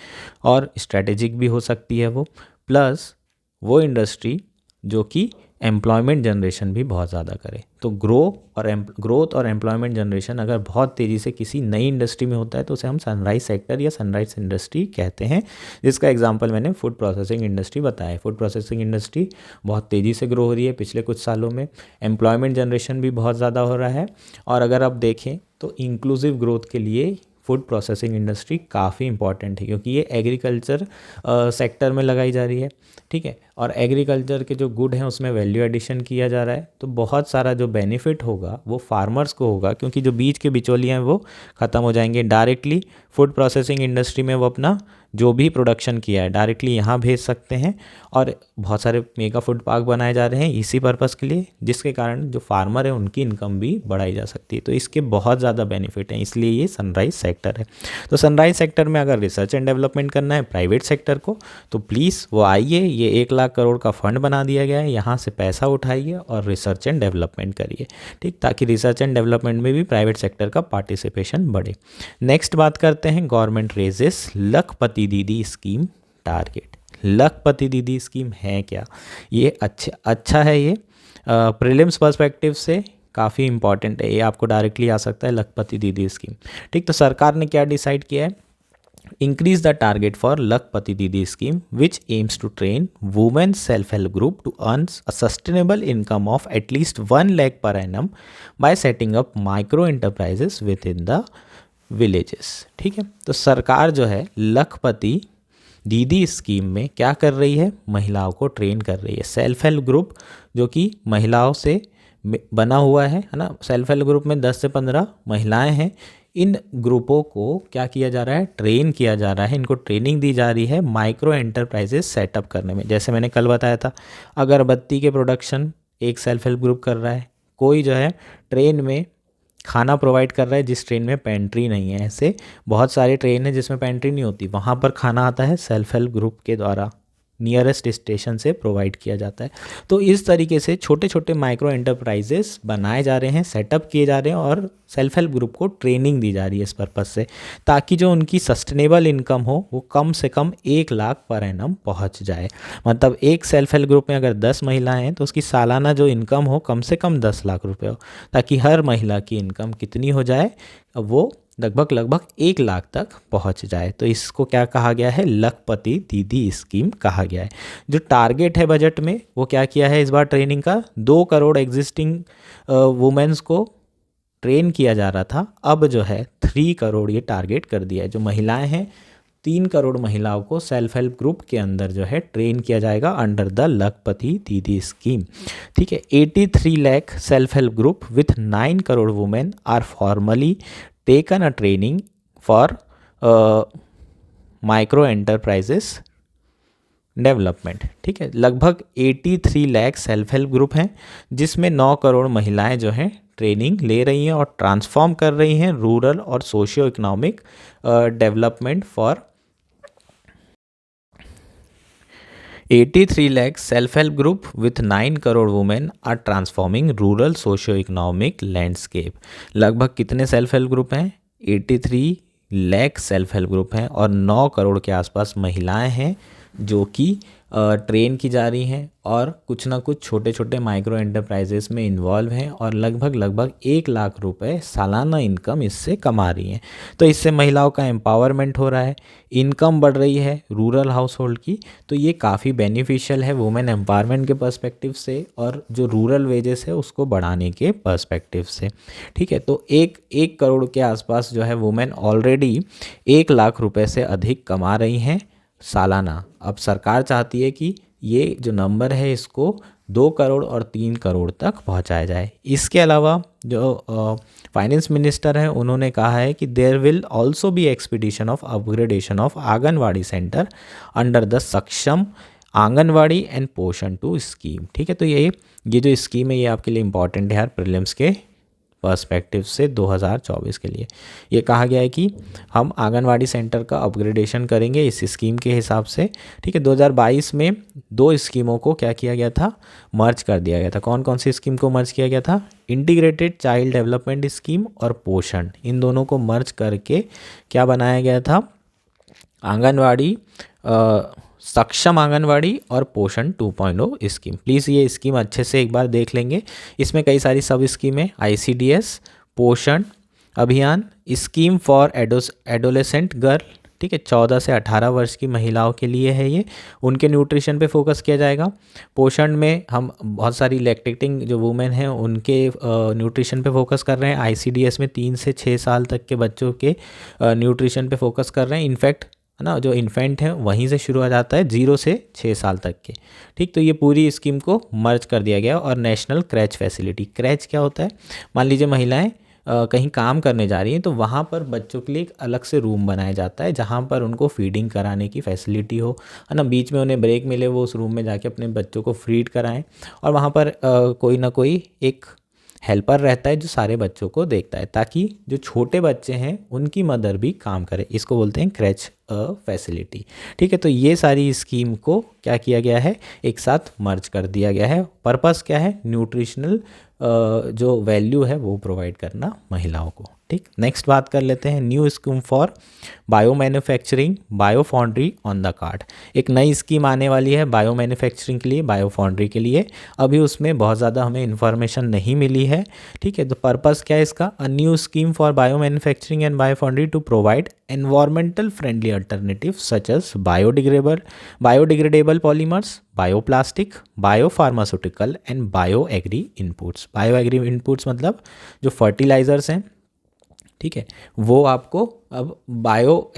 और स्ट्रैटेजिक भी हो सकती है वो। प्लस वो इंडस्ट्री जो कि एम्प्लॉयमेंट जनरेशन भी बहुत ज़्यादा करे। तो ग्रोथ और एम्प्लॉयमेंट जनरेशन अगर बहुत तेज़ी से किसी नई इंडस्ट्री में होता है तो उसे हम सनराइज सेक्टर या सनराइज इंडस्ट्री कहते हैं, जिसका एग्जांपल मैंने फूड प्रोसेसिंग इंडस्ट्री बताया। फूड प्रोसेसिंग इंडस्ट्री बहुत तेज़ी से ग्रो हो रही है पिछले कुछ सालों में, एम्प्लॉयमेंट जनरेशन भी बहुत ज़्यादा हो रहा है। और अगर आप देखें तो इंक्लूसिव ग्रोथ के लिए फूड प्रोसेसिंग इंडस्ट्री काफ़ी इंपॉर्टेंट है, क्योंकि ये एग्रीकल्चर सेक्टर में लगाई जा रही है। ठीक है, और एग्रीकल्चर के जो गुड हैं उसमें वैल्यू एडिशन किया जा रहा है, तो बहुत सारा जो बेनिफिट होगा वो फार्मर्स को होगा, क्योंकि जो बीच के बिचौलियाँ हैं वो ख़त्म हो जाएंगे। डायरेक्टली फूड प्रोसेसिंग इंडस्ट्री में वो अपना जो भी प्रोडक्शन किया है डायरेक्टली यहाँ भेज सकते हैं, और बहुत सारे मेगा फूड पार्क बनाए जा रहे हैं इसी पर्पज़ के लिए, जिसके कारण जो फार्मर है उनकी इनकम भी बढ़ाई जा सकती है। तो इसके बहुत ज़्यादा बेनिफिट हैं, इसलिए ये सनराइज सेक्टर है। तो सनराइज सेक्टर में अगर रिसर्च एंड डेवलपमेंट करना है प्राइवेट सेक्टर को, तो प्लीज़ वो आइए, ये 1 लाख करोड़ का फंड बना दिया गया है, यहाँ से पैसा उठाइए और रिसर्च एंड डेवलपमेंट करिए। ठीक, ताकि रिसर्च एंड डेवलपमेंट में भी प्राइवेट सेक्टर का पार्टिसिपेशन बढ़े। नेक्स्ट बात करते हैं, गवर्नमेंट रेजेस लखपति दीदी स्कीम टारगेट। लखपति दीदी स्कीम है क्या, ये अच्छा है, ये प्रीलिम्स पर्सपेक्टिव से काफ़ी इंपॉर्टेंट है, ये आपको डायरेक्टली आ सकता है लखपति दीदी स्कीम। ठीक, तो सरकार ने क्या डिसाइड किया है, increase the target for Lakpati Didi scheme, which aims to train women self-help group to earn a sustainable income of at least 1 lakh per annum by setting up micro enterprises within the villages। ठीक है, तो सरकार जो है लखपति दीदी scheme में क्या कर रही है, महिलाओं को ट्रेन कर रही है। सेल्फ हेल्प ग्रुप जो कि महिलाओं से बना हुआ है ना, सेल्फ हेल्प ग्रुप में 10 से 15 महिलाएं हैं। इन ग्रुपों को क्या किया जा रहा है, ट्रेन किया जा रहा है, इनको ट्रेनिंग दी जा रही है माइक्रो एंटरप्राइजेस सेटअप करने में। जैसे मैंने कल बताया था, अगरबत्ती के प्रोडक्शन एक सेल्फ हेल्प ग्रुप कर रहा है, कोई जो है ट्रेन में खाना प्रोवाइड कर रहा है जिस ट्रेन में पेंट्री नहीं है। ऐसे बहुत सारे ट्रेन है जिसमें पेंट्री नहीं होती, वहाँ पर खाना आता है सेल्फ हेल्प ग्रुप के द्वारा, नियरेस्ट स्टेशन से प्रोवाइड किया जाता है। तो इस तरीके से छोटे छोटे माइक्रो एंटरप्राइजेस बनाए जा रहे हैं, सेटअप किए जा रहे हैं, और सेल्फ हेल्प ग्रुप को ट्रेनिंग दी जा रही है इस पर्पज़ से, ताकि जो उनकी सस्टेनेबल इनकम हो वो कम से कम 1 लाख पर एनम पहुंच जाए। मतलब एक सेल्फ हेल्प ग्रुप में अगर 10 महिलाएं हैं तो उसकी सालाना जो इनकम हो कम से कम 10 लाख रुपए हो, ताकि हर महिला की इनकम कितनी हो जाए, वो लगभग 1 लाख तक पहुंच जाए। तो इसको क्या कहा गया है, लखपति दीदी स्कीम कहा गया है। जो टारगेट है बजट में वो क्या किया है इस बार ट्रेनिंग का, 2 करोड़ एग्जिस्टिंग वुमेन्स को ट्रेन किया जा रहा था, अब जो है 3 करोड़ ये टारगेट कर दिया है। जो महिलाएं हैं 3 करोड़ महिलाओं को सेल्फ हेल्प ग्रुप के अंदर जो है ट्रेन किया जाएगा अंडर द लखपति दीदी स्कीम। ठीक है, 83 lakh self help group with 9 crore women are formally taken a training for micro enterprises development. ठीक है, लगभग 83 लाख सेल्फ हेल्प ग्रुप हैं जिसमें 9 करोड़ महिलाएं जो हैं ट्रेनिंग ले रही हैं और ट्रांसफॉर्म कर रही हैं रूरल और socio economic development for 83 lakh self-help group with 9 crore women are transforming rural socio economic landscape. लगभग कितने सेल्फ हेल्प ग्रुप हैं? 83 लाख सेल्फ हेल्प ग्रुप हैं और 9 करोड़ के आसपास महिलाएं हैं जो कि ट्रेन की जा रही हैं और कुछ ना कुछ छोटे छोटे माइक्रो एंटरप्राइजेस में इन्वॉल्व हैं और लगभग 1 लाख रुपए सालाना इनकम इससे कमा रही हैं। तो इससे महिलाओं का एम्पावरमेंट हो रहा है, इनकम बढ़ रही है रूरल हाउस होल्ड की। तो ये काफ़ी बेनिफिशियल है वुमेन एम्पावरमेंट के पर्सपेक्टिव से और जो रूरल वेजेस है उसको बढ़ाने के पर्सपेक्टिव से। ठीक है, तो एक करोड़ के आसपास जो है वुमेन ऑलरेडी 1 लाख रुपए से अधिक कमा रही हैं सालाना। अब सरकार चाहती है कि ये जो नंबर है इसको 2 करोड़ और 3 करोड़ तक पहुंचाया जाए। इसके अलावा जो फाइनेंस मिनिस्टर हैं उन्होंने कहा है कि there will also be expedition of upgradation of anganwadi centre under the Saksham anganwadi and पोषण 2 स्कीम। ठीक है, तो ये जो स्कीम है ये आपके लिए इंपॉर्टेंट है यार प्रीलिम्स के पर्सपेक्टिव से 2024 के लिए। ये कहा गया है कि हम आंगनवाड़ी सेंटर का अपग्रेडेशन करेंगे इस स्कीम के हिसाब से। ठीक है, 2022 में 2 स्कीमों को क्या किया गया था? मर्ज कर दिया गया था। कौन कौन सी स्कीम को मर्ज किया गया था? इंटीग्रेटेड चाइल्ड डेवलपमेंट स्कीम और पोषण, इन दोनों को मर्ज करके क्या बनाया गया था? आंगनवाड़ी सक्षम आंगनवाड़ी और पोषण 2.0 स्कीम। प्लीज़ ये स्कीम अच्छे से एक बार देख लेंगे। इसमें कई सारी सब स्कीमें, ICDS, पोषण अभियान, स्कीम फॉर एडोलेसेंट गर्ल। ठीक है, 14 से 18 वर्ष की महिलाओं के लिए है ये, उनके न्यूट्रिशन पे फोकस किया जाएगा। पोषण में हम बहुत सारी लैक्टेटिंग जो वुमेन हैं उनके न्यूट्रिशन पे फोकस कर रहे हैं। ICDS में 3 से 6 साल तक के बच्चों के न्यूट्रिशन पे फोकस कर रहे हैं। इनफैक्ट है ना, जो इन्फेंट है वहीं से शुरू हो जाता है 0 से 6 साल तक के। ठीक, तो ये पूरी स्कीम को मर्ज कर दिया गया। और नेशनल क्रैच फैसिलिटी, क्रैच क्या होता है? मान लीजिए महिलाएं कहीं काम करने जा रही हैं तो वहाँ पर बच्चों के लिए एक अलग से रूम बनाया जाता है जहाँ पर उनको फीडिंग कराने की फैसिलिटी हो, है ना। बीच में उन्हें ब्रेक मिले, वो उस रूम में जाके अपने बच्चों को फीड कराएं और वहाँ पर कोई ना कोई एक हेल्पर रहता है जो सारे बच्चों को देखता है ताकि जो छोटे बच्चे हैं उनकी मदर भी काम करे। इसको बोलते हैं क्रैच फैसिलिटी। ठीक है, तो ये सारी स्कीम को क्या किया गया है? एक साथ मर्ज कर दिया गया है। पर्पस क्या है? न्यूट्रिशनल जो वैल्यू है वो प्रोवाइड करना महिलाओं को। ठीक, नेक्स्ट बात कर लेते हैं new scheme for bio manufacturing bio foundry on the card. एक नई स्कीम आने वाली है बायो मैन्युफैक्चरिंग के लिए, बायो फाउंड्री के लिए। अभी उसमें बहुत ज़्यादा हमें इन्फॉर्मेशन नहीं मिली है। ठीक है, तो पर्पस क्या है इसका? A new scheme for bio manufacturing and bio foundry to provide environmental friendly alternatives such as biodegradable polymers, bioplastic, biopharmaceutical and bioagri inputs। bioagri inputs मतलब जो फर्टिलाइजर्स हैं, ठीक है, वो आपको अब बायो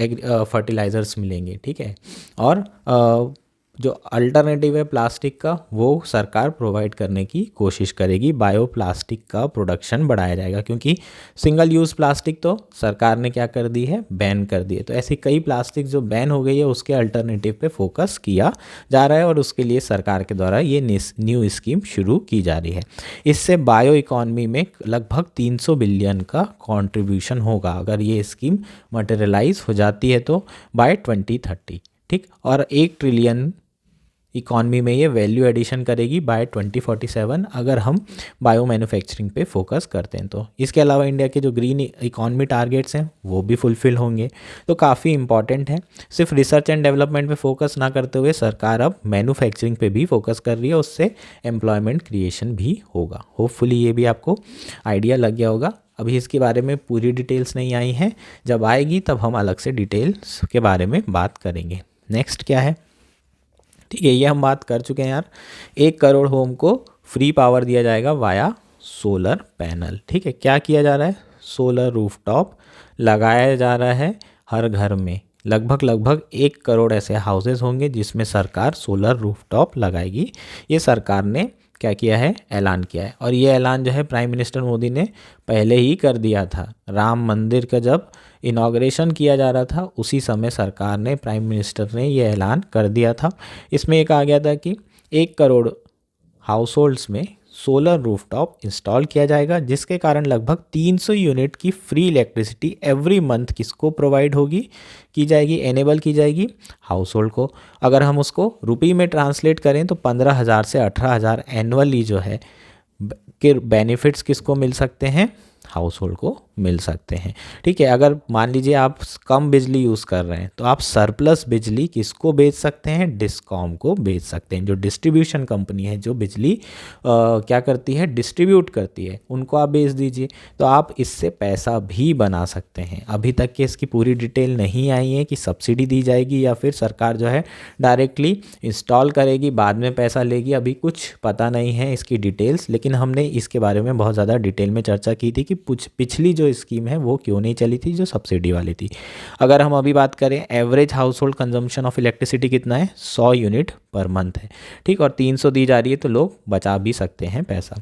फर्टिलाइजर्स मिलेंगे। ठीक है, और जो अल्टरनेटिव है प्लास्टिक का वो सरकार प्रोवाइड करने की कोशिश करेगी। बायो प्लास्टिक का प्रोडक्शन बढ़ाया जाएगा क्योंकि सिंगल यूज़ प्लास्टिक तो सरकार ने क्या कर दी है? बैन कर दी है। तो ऐसी कई प्लास्टिक जो बैन हो गई है उसके अल्टरनेटिव पे फोकस किया जा रहा है और उसके लिए सरकार के द्वारा ये न्यू स्कीम शुरू की जा रही है। इससे बायो इकॉनमी में लगभग 300 बिलियन का कॉन्ट्रीब्यूशन होगा अगर ये स्कीम मटेरियलाइज हो जाती है तो बाय 2030। ठीक, और 1 ट्रिलियन इकॉनमी में ये वैल्यू एडिशन करेगी बाय 2047 अगर हम बायो मैन्युफैक्चरिंग पे फोकस करते हैं तो। इसके अलावा इंडिया के जो ग्रीन इकॉनमी टारगेट्स हैं वो भी फुलफिल होंगे, तो काफ़ी इंपॉर्टेंट है। सिर्फ रिसर्च एंड डेवलपमेंट पे फोकस ना करते हुए सरकार अब मैन्युफैक्चरिंग पे भी फोकस कर रही है, उससे एम्प्लॉयमेंट क्रिएशन भी होगा। होपफुली ये भी आपको आइडिया लग गया होगा। अभी इसके बारे में पूरी डिटेल्स नहीं आई हैं, जब आएगी तब हम अलग से डिटेल्स के बारे में बात करेंगे। नेक्स्ट क्या है? ठीक है, ये हम बात कर चुके हैं यार। 1 करोड़ होम को फ्री पावर दिया जाएगा वाया सोलर पैनल। ठीक है, क्या किया जा रहा है? सोलर रूफटॉप लगाया जा रहा है हर घर में, लगभग 1 करोड़ ऐसे हाउसेज होंगे जिसमें सरकार सोलर रूफटॉप लगाएगी। ये सरकार ने क्या किया है, ऐलान किया है। और ये ऐलान जो है प्राइम मिनिस्टर मोदी ने पहले ही कर दिया था। राम मंदिर का जब इनॉग्रेशन किया जा रहा था उसी समय सरकार ने, प्राइम मिनिस्टर ने ये ऐलान कर दिया था। इसमें एक आ गया था कि 1 करोड़ हाउस होल्ड्स में सोलर रूफटॉप इंस्टॉल किया जाएगा, जिसके कारण लगभग 300 यूनिट की फ्री इलेक्ट्रिसिटी एवरी मंथ किसको प्रोवाइड होगी, की जाएगी, एनेबल की जाएगी हाउस होल्ड को। अगर हम उसको रुपये में ट्रांसलेट करें तो 15,000 से 18,000 एनुअली जो है के बेनिफिट्स किसको मिल सकते हैं, हाउस होल्ड को मिल सकते हैं। ठीक है, अगर मान लीजिए आप कम बिजली यूज़ कर रहे हैं तो आप सरप्लस बिजली किसको बेच सकते हैं, डिस्कॉम को बेच सकते हैं। जो डिस्ट्रीब्यूशन कंपनी है, जो बिजली क्या करती है, डिस्ट्रीब्यूट करती है, उनको आप बेच दीजिए, तो आप इससे पैसा भी बना सकते हैं। अभी तक के इसकी पूरी डिटेल नहीं आई है कि सब्सिडी दी जाएगी या फिर सरकार जो है डायरेक्टली इंस्टॉल करेगी बाद में पैसा लेगी, अभी कुछ पता नहीं है इसकी डिटेल्स। लेकिन हमने इसके बारे में बहुत ज़्यादा डिटेल में चर्चा की थी कि पिछली जो स्कीम है वो क्यों नहीं चली थी, जो सब्सिडी वाली थी। अगर हम अभी बात करें, average house hold consumption of electricity कितना है, 100 यूनिट पर मंथ है। ठीक, और 300 दी जा रही है तो लोग बचा भी सकते हैं पैसा।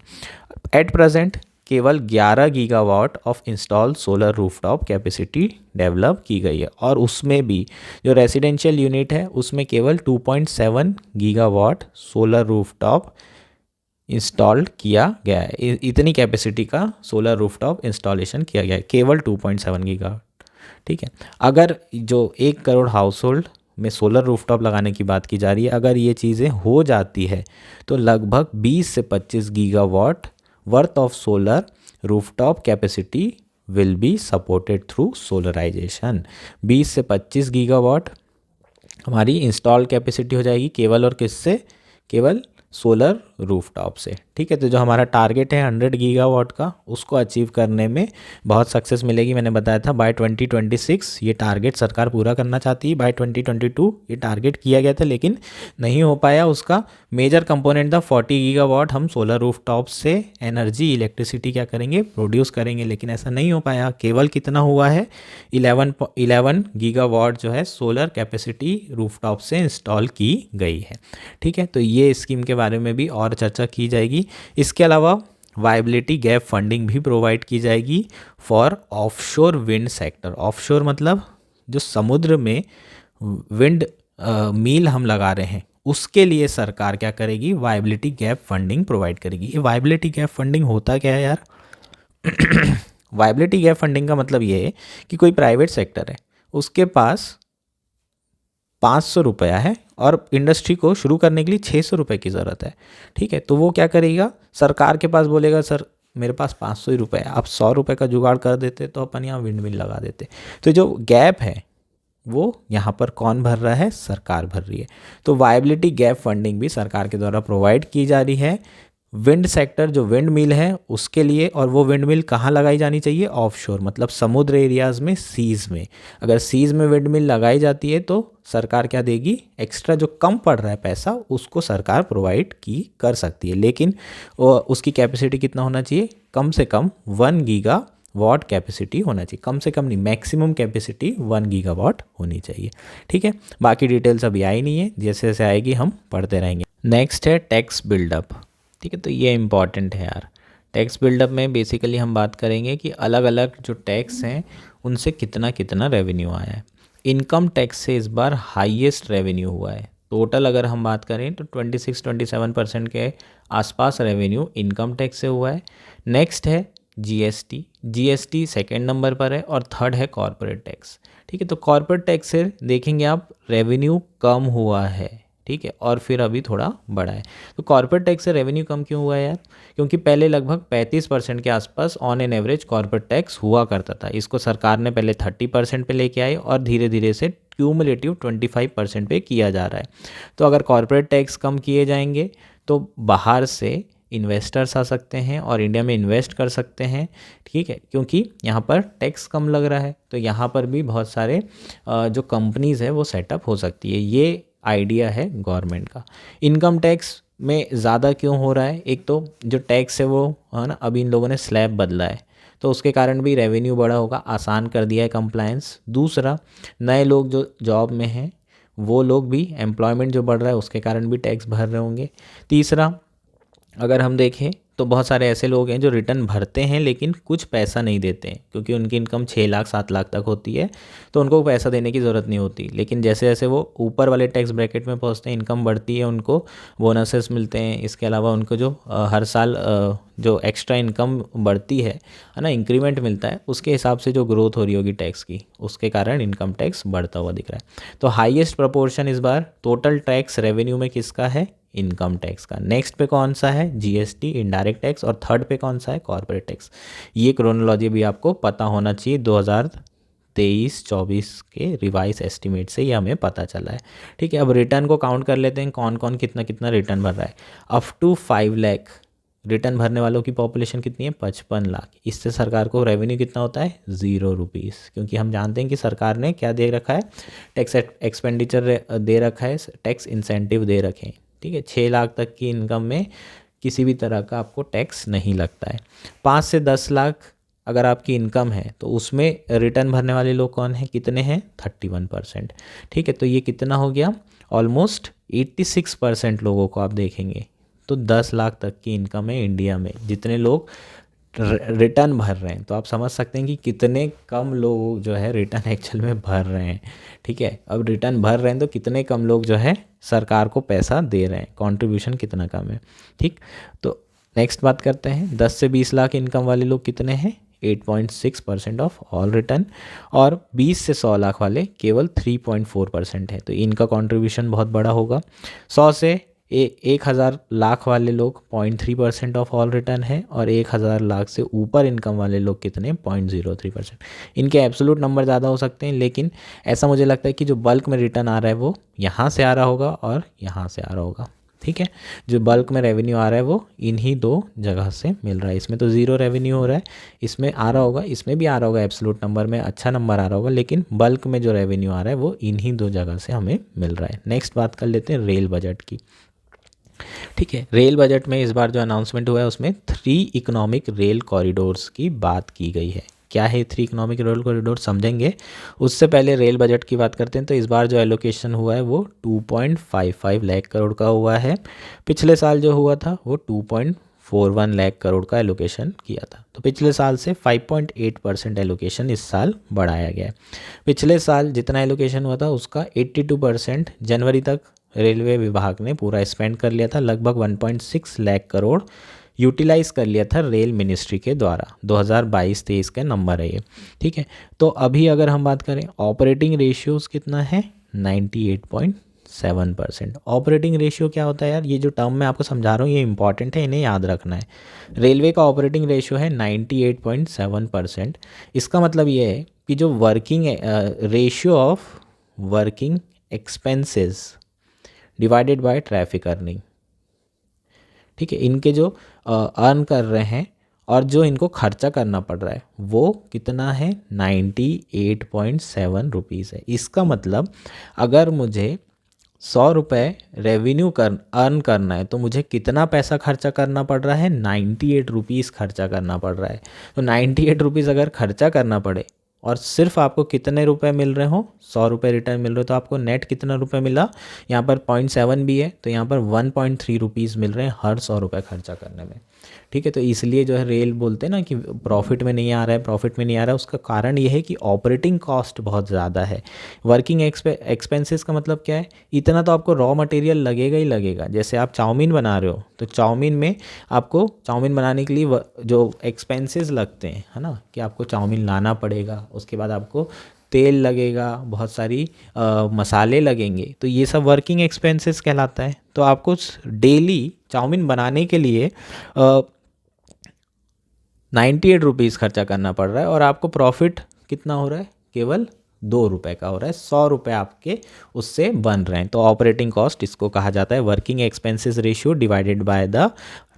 एट प्रेजेंट केवल 11 gigawatt of install solar rooftop capacity develop की गई है, और उसमें भी जो रेजिडेंशियल यूनिट है उसमें केवल 2.7 गीगावाट सोलर रूफटॉप इंस्टॉल्ड किया गया है। इतनी कैपेसिटी का सोलर रूफटॉप इंस्टॉलेशन किया गया है, केवल 2.7 गीगावाट। ठीक है, अगर जो 1 करोड़ हाउस होल्ड में सोलर रूफटॉप लगाने की बात की जा रही है, अगर ये चीज़ें हो जाती है तो लगभग 20 से 25 gigawatt worth of solar rooftop capacity will be supported through solarisation. 20 से 25 गीगावाट हमारी इंस्टॉल कैपेसिटी हो जाएगी केवल और किससे, केवल सोलर रूफटॉप से। ठीक है, तो जो हमारा टारगेट है 100 गीगावाट का, उसको अचीव करने में बहुत सक्सेस मिलेगी। मैंने बताया था बाय 2026 ये टारगेट सरकार पूरा करना चाहती है। बाय 2022 ये टारगेट किया गया था लेकिन नहीं हो पाया। उसका मेजर कंपोनेंट था 40 गीगावाट हम सोलर रूफटॉप से एनर्जी, इलेक्ट्रिसिटी क्या करेंगे, प्रोड्यूस करेंगे, लेकिन ऐसा नहीं हो पाया। केवल कितना हुआ है, 11 गीगावाट जो है सोलर कैपेसिटी रूफटॉप से इंस्टॉल की गई है। ठीक है, तो ये स्कीम के बारे में भी और चर्चा की जाएगी। इसके अलावा वायबिलिटी गैप फंडिंग भी प्रोवाइड की जाएगी for offshore wind sector. Offshore मतलब जो समुद्र में विंड मील हम लगा रहे हैं, उसके लिए सरकार क्या करेगी, वायबिलिटी गैप फंडिंग प्रोवाइड करेगी। ये वायबिलिटी गैप फंडिंग होता क्या है यार? वायबिलिटी गैप फंडिंग का मतलब ये है कि कोई प्राइवेट सेक्टर है, उसके पास 500 रुपया है और इंडस्ट्री को शुरू करने के लिए 600 रुपये की ज़रूरत है। ठीक है, तो वो क्या करेगा, सरकार के पास बोलेगा सर मेरे पास 500 ही रुपये है, आप 100 रुपये का जुगाड़ कर देते तो अपन यहाँ विंड मिल लगा देते। तो जो गैप है वो यहाँ पर कौन भर रहा है, सरकार भर रही है। तो वायबिलिटी गैप फंडिंग भी सरकार के द्वारा प्रोवाइड की जा रही है विंड सेक्टर, जो विंड मिल है उसके लिए। और वो विंड मिल कहाँ लगाई जानी चाहिए, ऑफशोर, मतलब समुद्र एरियाज़ में, सीज़ में। अगर सीज़ में विंड मिल लगाई जाती है तो सरकार क्या देगी, एक्स्ट्रा जो कम पड़ रहा है पैसा उसको सरकार प्रोवाइड की कर सकती है। लेकिन उसकी कैपेसिटी कितना होना चाहिए, कम से कम 1 गीगावाट कैपेसिटी होना चाहिए। कम से कम नहीं, मैक्सिमम कैपेसिटी 1 गीगावाट होनी चाहिए। ठीक है, बाकी डिटेल्स अभी आई नहीं है, जैसे जैसे आएगी हम पढ़ते रहेंगे। नेक्स्ट है टैक्स बिल्डअप। ठीक है, तो ये इम्पॉर्टेंट है यार। टैक्स बिल्डअप में बेसिकली हम बात करेंगे कि अलग अलग जो टैक्स हैं उनसे कितना कितना रेवेन्यू आया है। इनकम टैक्स से इस बार हाईएस्ट रेवेन्यू हुआ है। टोटल अगर हम बात करें तो 26-27% के आसपास रेवेन्यू इनकम टैक्स से हुआ है। नेक्स्ट है जीएसटी। जीएसटी सेकेंड नंबर पर है और थर्ड है कॉर्पोरेट टैक्स। ठीक है, तो कॉर्पोरेट टैक्स से देखेंगे आप रेवेन्यू कम हुआ है। ठीक है, और फिर अभी थोड़ा बढ़ा है। तो कॉर्पोरेट टैक्स से रेवेन्यू कम क्यों हुआ है यार? क्योंकि पहले लगभग 35% के आसपास on an average corporate tax हुआ करता था। इसको सरकार ने पहले 30% पे लेके आई और धीरे धीरे से क्यूमुलेटिव 25% पे किया जा रहा है। तो अगर कॉर्पोरेट टैक्स कम किए जाएंगे तो बाहर से इन्वेस्टर्स आ सकते हैं और इंडिया में इन्वेस्ट कर सकते हैं। ठीक है, क्योंकि यहाँ पर टैक्स कम लग रहा है तो यहाँ पर भी बहुत सारे जो कंपनीज़ है वो सेटअप हो सकती है। ये आइडिया है गवर्नमेंट का। इनकम टैक्स में ज़्यादा क्यों हो रहा है, एक तो जो टैक्स है वो है ना, अभी इन लोगों ने स्लैब बदला है तो उसके कारण भी रेवेन्यू बढ़ा होगा, आसान कर दिया है कंप्लायंस। दूसरा, नए लोग जो जॉब में हैं वो लोग भी, एम्प्लॉयमेंट जो बढ़ रहा है उसके कारण भी टैक्स भर रहे होंगे। तीसरा, अगर हम देखें तो बहुत सारे ऐसे लोग हैं जो रिटर्न भरते हैं लेकिन कुछ पैसा नहीं देते हैं, क्योंकि उनकी इनकम 6 लाख 7 लाख तक होती है तो उनको पैसा देने की ज़रूरत नहीं होती। लेकिन जैसे जैसे वो ऊपर वाले टैक्स ब्रैकेट में पहुंचते हैं, इनकम बढ़ती है, उनको बोनसेस मिलते हैं, इसके अलावा उनको जो हर साल जो एक्स्ट्रा इनकम बढ़ती है ना, इंक्रीमेंट मिलता है, उसके हिसाब से जो ग्रोथ हो रही होगी टैक्स की, उसके कारण इनकम टैक्स बढ़ता हुआ दिख रहा है। तो हाईएस्ट प्रपोर्शन इस बार टोटल टैक्स रेवेन्यू में किसका है? इनकम टैक्स का। नेक्स्ट पे कौन सा है? जीएसटी, इनडायरेक्ट टैक्स, और थर्ड पे कौन सा है? Corporate tax. ये क्रोनोलॉजी भी आपको पता होना चाहिए, 2023-24 के रिवाइज एस्टिमेट से ये हमें पता चला है। ठीक है, अब रिटर्न को काउंट कर लेते हैं, कौन कौन कितना कितना रिटर्न भर रहा है। अप टू 5 लाख रिटर्न भरने वालों की पॉपुलेशन कितनी है? 55 लाख। इससे सरकार को रेवेन्यू कितना होता है? 0 रुपीज़, क्योंकि हम जानते हैं कि सरकार ने क्या दे रखा है? टैक्स एक्सपेंडिचर दे रखा है, टैक्स इंसेंटिव दे रखे हैं। ठीक है, 6 लाख तक की इनकम में किसी भी तरह का आपको टैक्स नहीं लगता है। 5 से 10 लाख अगर आपकी इनकम है तो उसमें रिटर्न भरने वाले लोग कौन हैं? कितने हैं? 31%। ठीक है, तो ये कितना हो गया? ऑलमोस्ट 86% लोगों को आप देखेंगे तो 10 लाख तक की इनकम है इंडिया में, जितने लोग रिटर्न भर रहे हैं। तो आप समझ सकते हैं कि कितने कम लोग जो है रिटर्न एक्चुअल में भर रहे हैं। ठीक है, अब रिटर्न भर रहे हैं तो कितने कम लोग जो है सरकार को पैसा दे रहे हैं, कंट्रीब्यूशन कितना कम है। ठीक, तो नेक्स्ट बात करते हैं, 10 से 20 लाख इनकम वाले लोग कितने हैं? 8.6% ऑफ ऑल रिटर्न, और 20 से 100 लाख वाले केवल 3.4% है, तो इनका कंट्रीब्यूशन बहुत बड़ा होगा। 100 से 1,000 लाख वाले लोग 0.3% ऑफ ऑल रिटर्न है, और 1,000 लाख से ऊपर इनकम वाले लोग कितने? 0.03%। इनके एब्सोल्यूट नंबर ज़्यादा हो सकते हैं, लेकिन ऐसा मुझे लगता है कि जो बल्क में रिटर्न आ रहा है वो यहाँ से आ रहा होगा और यहाँ से आ रहा होगा। ठीक है, जो बल्क में रेवेन्यू आ रहा है वो इन्हीं दो जगह से मिल रहा है। इसमें तो ज़ीरो रेवेन्यू हो रहा है, इसमें आ रहा होगा, इसमें भी आ रहा होगा, एब्सोल्यूट नंबर में अच्छा नंबर आ रहा होगा, लेकिन बल्क में जो रेवेन्यू आ रहा है वो इन्हीं दो जगह से हमें मिल रहा है। नेक्स्ट बात कर लेते हैं रेल बजट की। ठीक है, रेल बजट में इस बार जो अनाउंसमेंट हुआ है उसमें 3 इकोनॉमिक रेल कॉरिडोर्स की बात की गई है। क्या है 3 इकोनॉमिक रेल कॉरिडोर, समझेंगे। उससे पहले रेल बजट की बात करते हैं। तो इस बार जो एलोकेशन हुआ है वो 2.55 लाख करोड़ का हुआ है। पिछले साल जो हुआ था वो 2.41 लाख करोड़ का एलोकेशन किया था। तो पिछले साल से 5.8% एलोकेशन इस साल बढ़ाया गया है। पिछले साल जितना एलोकेशन हुआ था उसका 82% जनवरी तक रेलवे विभाग ने पूरा स्पेंड कर लिया था, लगभग 1.6 लाख करोड़ यूटिलाइज कर लिया था रेल मिनिस्ट्री के द्वारा। 2022-23 का नंबर है ये। ठीक है, तो अभी अगर हम बात करें ऑपरेटिंग रेशियोज कितना है? 98.7%। ऑपरेटिंग रेशियो क्या होता है यार? ये जो टर्म मैं आपको समझा रहा हूँ ये इंपॉर्टेंट है, इन्हें याद रखना है। रेलवे का ऑपरेटिंग रेशियो है 98.7%। इसका मतलब ये है कि जो working ratio of working expenses divided by traffic earning. ठीक है, इनके जो अर्न कर रहे हैं और जो इनको खर्चा करना पड़ रहा है वो कितना है? 98.7 रुपीज़ है। इसका मतलब अगर मुझे 100 रुपये रेवेन्यू अर्न करना है तो मुझे कितना पैसा खर्चा करना पड़ रहा है? 98 रुपीज़ खर्चा करना पड़ रहा है। तो 98 रुपीज़ अगर खर्चा करना पड़े और सिर्फ आपको कितने रुपए मिल रहे हो? 100 रुपये रिटर्न मिल रहे हो, तो आपको नेट कितना रुपए मिला? यहाँ पर 0.7 भी है तो यहाँ पर 1.3 रुपीज़ मिल रहे हैं हर 100 रुपये खर्चा करने में। ठीक है, तो इसलिए जो है रेल बोलते हैं ना कि प्रॉफिट में नहीं आ रहा है, प्रॉफिट में नहीं आ रहा है, उसका कारण ये है कि ऑपरेटिंग कॉस्ट बहुत ज़्यादा है। वर्किंग एक्सपेंसेस का मतलब क्या है? इतना तो आपको रॉ मटेरियल लगेगा ही लगेगा। जैसे आप चाउमीन बना रहे हो तो चाउमीन में आपको चाउमीन बनाने के लिए जो एक्सपेंसेस लगते हैं, है ना, कि आपको चाउमीन लाना पड़ेगा, उसके बाद आपको तेल लगेगा, बहुत सारी मसाले लगेंगे, तो ये सब वर्किंग एक्सपेंसेस कहलाता है। तो आपको डेली चाउमीन बनाने के लिए 98 रुपीज़ खर्चा करना पड़ रहा है और आपको प्रॉफिट कितना हो रहा है? केवल 2 रुपये का हो रहा है। 100 रुपये आपके उससे बन रहे हैं। तो ऑपरेटिंग कॉस्ट इसको कहा जाता है working expenses ratio divided by the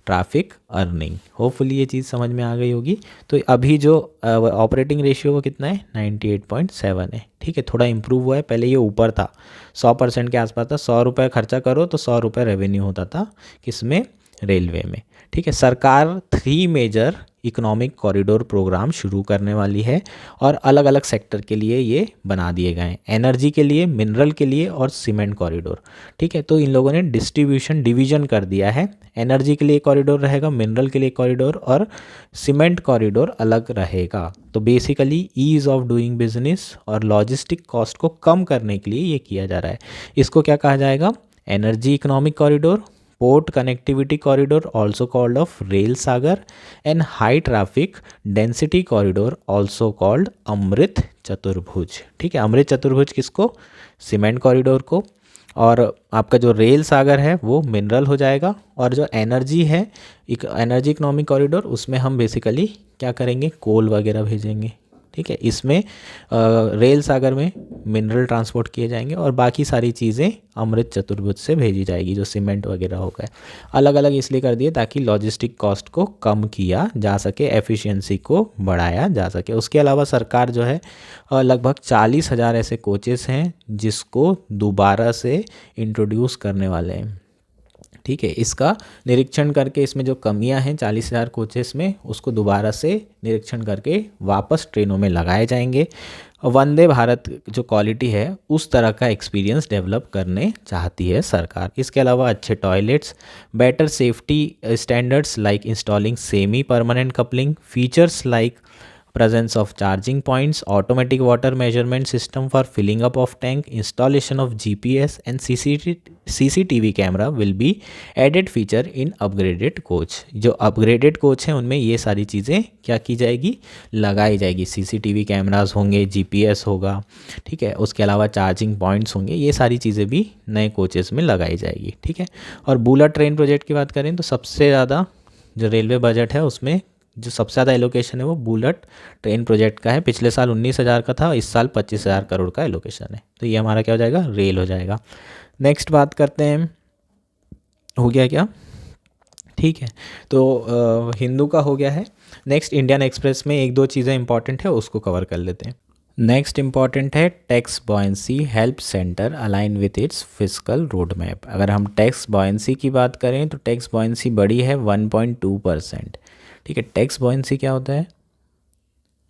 traffic earning. Hopefully ये चीज़ समझ में आ गई होगी। तो अभी जो ऑपरेटिंग रेशियो वो कितना है? 98.7 है। ठीक है, थोड़ा इंप्रूव हुआ है, पहले ये ऊपर था, 100% के आसपास था। 100 रुपये खर्चा करो तो 100 रुपये रेवेन्यू होता था, किसमें? रेलवे में। ठीक है, सरकार 3 मेजर इकोनॉमिक कॉरिडोर प्रोग्राम शुरू करने वाली है और अलग अलग सेक्टर के लिए ये बना दिए गए हैं, एनर्जी के लिए, मिनरल के लिए और सीमेंट कॉरिडोर। ठीक है, तो इन लोगों ने डिवीजन कर दिया है, एनर्जी के लिए कॉरिडोर रहेगा, मिनरल के लिए कॉरिडोर और सीमेंट कॉरिडोर अलग रहेगा। तो basically ease of doing business और लॉजिस्टिक कॉस्ट को कम करने के लिए ये किया जा रहा है। इसको क्या कहा जाएगा? Energy economic corridor, port connectivity corridor also called of rail Sagar, and high traffic density corridor also called Amrit Chaturbhuj. ठीक है, अमृत चतुर्भुज किसको? सीमेंट कॉरिडोर को। और आपका जो रेल सागर है वो मिनरल हो जाएगा, और जो एनर्जी है, एनर्जी इकोनॉमिक कॉरिडोर, उसमें हम बेसिकली क्या करेंगे? कोल वगैरह भेजेंगे। ठीक है, इसमें रेल सागर में मिनरल ट्रांसपोर्ट किए जाएंगे और बाकी सारी चीज़ें अमृत चतुर्भुज से भेजी जाएगी, जो सीमेंट वगैरह हो गए। अलग अलग इसलिए कर दिए ताकि लॉजिस्टिक कॉस्ट को कम किया जा सके, एफिशिएंसी को बढ़ाया जा सके। उसके अलावा सरकार जो है लगभग 40,000 ऐसे कोचेस हैं जिसको दोबारा से इंट्रोड्यूस करने वाले हैं। ठीक है, इसका निरीक्षण करके इसमें जो कमियां हैं 40,000 कोचेस में, उसको दोबारा से निरीक्षण करके वापस ट्रेनों में लगाए जाएंगे। वंदे भारत जो क्वालिटी है उस तरह का एक्सपीरियंस डेवलप करने चाहती है सरकार। इसके अलावा अच्छे toilets, better safety standards like installing semi permanent coupling, features like presence of charging points, automatic water measurement system for filling up of tank, installation of GPS and CCTV camera will be added feature in upgraded coach। जो upgraded coach हैं उनमें ये सारी चीज़ें क्या की जाएगी? लगाई जाएगी। CCTV कैमरास होंगे, GPS होगा, ठीक है, उसके अलावा चार्जिंग पॉइंट्स होंगे, ये सारी चीज़ें भी नए कोचेस में लगाई जाएगी। ठीक है, और बुलेट ट्रेन प्रोजेक्ट की बात करें तो सबसे ज़्यादा जो रेलवे बजट है उसमें जो सबसे ज़्यादा एलोकेशन है वो बुलेट ट्रेन प्रोजेक्ट का है। पिछले साल 19,000 का था, इस साल 25,000 करोड़ का एलोकेशन है। तो ये हमारा क्या हो जाएगा? रेल हो जाएगा। नेक्स्ट बात करते हैं, हो गया क्या? ठीक है, तो हिंदू का हो गया है। नेक्स्ट इंडियन एक्सप्रेस में एक दो चीज़ें इंपॉर्टेंट है, उसको कवर कर लेते हैं। नेक्स्ट इंपॉर्टेंट है tax buoyancy help centre align with its fiscal road map. अगर हम टैक्स बॉयंसी की बात करें तो टैक्स बॉयंसी बढ़ी है 1.2%। ठीक है, टैक्स बॉयंसी क्या होता है?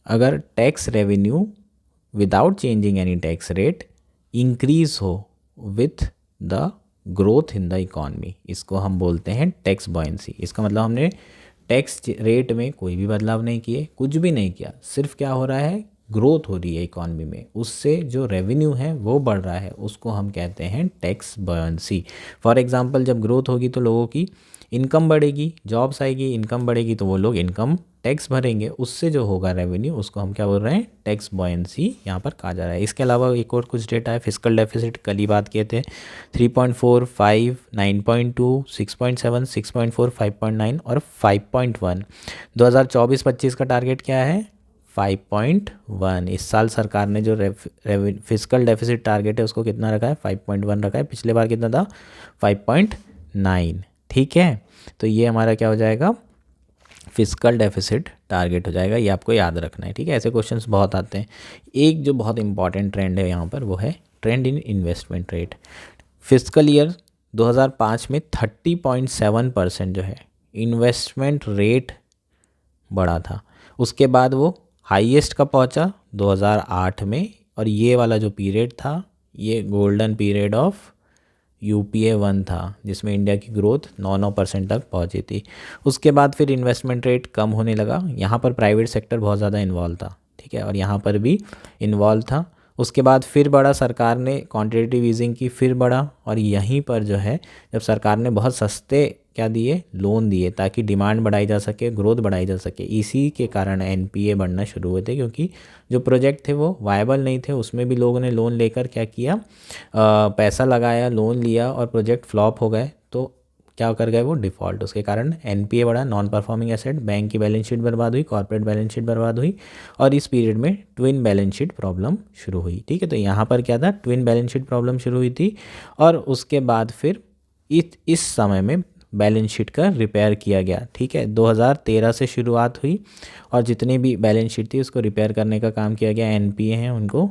अगर tax revenue without changing any tax rate increase हो with the growth in the economy, इसको हम बोलते हैं टैक्स बॉयंसी। इसका मतलब हमने टैक्स रेट में कोई भी बदलाव नहीं किए, कुछ भी नहीं किया, सिर्फ क्या हो रहा है? ग्रोथ हो रही है इकॉनमी में, उससे जो रेवेन्यू है वो बढ़ रहा है, उसको हम कहते हैं टैक्स बॉयंसी। फॉर एग्जांपल, जब ग्रोथ होगी तो लोगों की इनकम बढ़ेगी, जॉब्स आएगी, इनकम बढ़ेगी तो वो लोग इनकम टैक्स भरेंगे, उससे जो होगा रेवेन्यू उसको हम क्या बोल रहे हैं? टैक्स बॉयंसी यहाँ पर कहा जा रहा है। इसके अलावा एक और कुछ डेटा है, फिस्कल डेफिसिट कल ही बात किए थे, 3.45, 9.2, 6.7, 6.4, 5.9 और 5.1। 2024-25 का टारगेट क्या है? 5.1। इस साल सरकार ने जो फिस्कल डेफिसिट टारगेट है उसको कितना रखा है? 5.1 रखा है। पिछले बार कितना था? 5.9। ठीक है, तो ये हमारा क्या हो जाएगा? फिस्कल डेफिसिट टारगेट हो जाएगा। ये आपको याद रखना है। ठीक है, ऐसे क्वेश्चंस बहुत आते हैं। एक जो बहुत इंपॉर्टेंट ट्रेंड है यहाँ पर वो है ट्रेंड इन इन्वेस्टमेंट रेट। फिस्कल ईयर 2005 में 30.7% जो है इन्वेस्टमेंट रेट बढ़ा था। उसके बाद वो हाईएस्ट का पहुँचा 2008 में, और ये वाला जो पीरियड था ये गोल्डन पीरियड ऑफ UPA 1 था, जिसमें इंडिया की ग्रोथ 9% तक पहुंची थी। उसके बाद फिर इन्वेस्टमेंट रेट कम होने लगा। यहाँ पर प्राइवेट सेक्टर बहुत ज़्यादा इन्वॉल्व था, ठीक है, और यहाँ पर भी इन्वॉल्व था। उसके बाद फिर बढ़ा, सरकार ने क्वांटिटेटिव ईजिंग की, फिर बढ़ा, और यहीं पर जो है जब सरकार ने बहुत सस्ते क्या दिए? लोन दिए, ताकि डिमांड बढ़ाई जा सके, ग्रोथ बढ़ाई जा सके। इसी के कारण NPA बढ़ना शुरू हुए थे, क्योंकि जो प्रोजेक्ट थे वो वायबल नहीं थे। उसमें भी लोगों ने लोन लेकर क्या किया? पैसा लगाया, लोन लिया, और प्रोजेक्ट फ्लॉप हो गए, तो क्या कर गए? वो डिफ़ॉल्ट। उसके कारण NPA बढ़ा, नॉन परफॉर्मिंग एसेट, बैंक की बैलेंस शीट बर्बाद हुई, कॉर्पोरेट बैलेंस शीट बर्बाद हुई, और इस पीरियड में ट्विन बैलेंस शीट प्रॉब्लम शुरू हुई। ठीक है, तो यहाँ पर क्या था? ट्विन बैलेंस शीट प्रॉब्लम शुरू हुई थी, और उसके बाद फिर इस समय में बैलेंस शीट का रिपेयर किया गया। ठीक है, 2013 से शुरुआत हुई, और जितनी भी बैलेंस शीट थी उसको रिपेयर करने का काम किया गया। NPA हैं उनको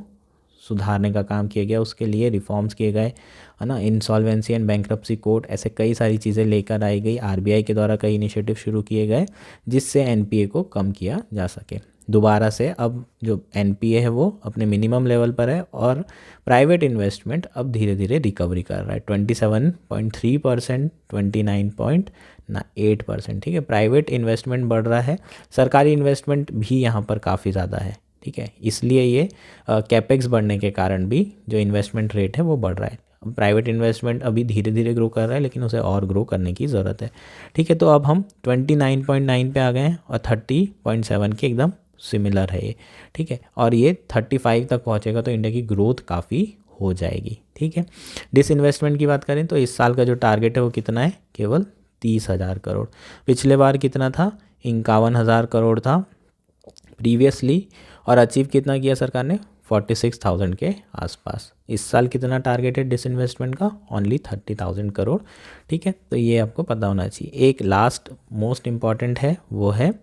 सुधारने का काम किया गया, उसके लिए रिफॉर्म्स किए गए, है ना। इंसॉल्वेंसी एंड बैंक्रप्सी कोर्ट, ऐसे कई सारी चीज़ें लेकर आई गई। आरबीआई के द्वारा कई इनिशिएटिव शुरू किए गए जिससे एनपीए को कम किया जा सके। दोबारा से अब जो एनपीए है वो अपने मिनिमम लेवल पर है और प्राइवेट इन्वेस्टमेंट अब धीरे धीरे रिकवरी कर रहा है। 27.3%, 29.8%, ठीक है। प्राइवेट इन्वेस्टमेंट बढ़ रहा है, सरकारी इन्वेस्टमेंट भी यहाँ पर काफ़ी ज़्यादा है, ठीक है। इसलिए ये कैपेक्स बढ़ने के कारण भी जो इन्वेस्टमेंट रेट है वो बढ़ रहा है। प्राइवेट इन्वेस्टमेंट अभी धीरे धीरे ग्रो कर रहा है लेकिन उसे और ग्रो करने की ज़रूरत है, ठीक है। तो अब हम 29.9 पे आ गए हैं और 30.7 के एकदम सिमिलर है ये, ठीक है। और ये 35 तक पहुंचेगा तो इंडिया की ग्रोथ काफ़ी हो जाएगी, ठीक है। डिसइन्वेस्टमेंट की बात करें तो इस साल का जो टारगेट है वो कितना है, केवल 30,000 करोड़। पिछले बार कितना था, 51,000 करोड़ था प्रीवियसली, और अचीव कितना किया सरकार ने, 46,000 के आसपास। इस साल कितना टारगेट है डिसइन्वेस्टमेंट का, ओनली 30,000 करोड़, ठीक है। तो ये आपको पता होना चाहिए। एक लास्ट मोस्ट इम्पॉर्टेंट है, वो है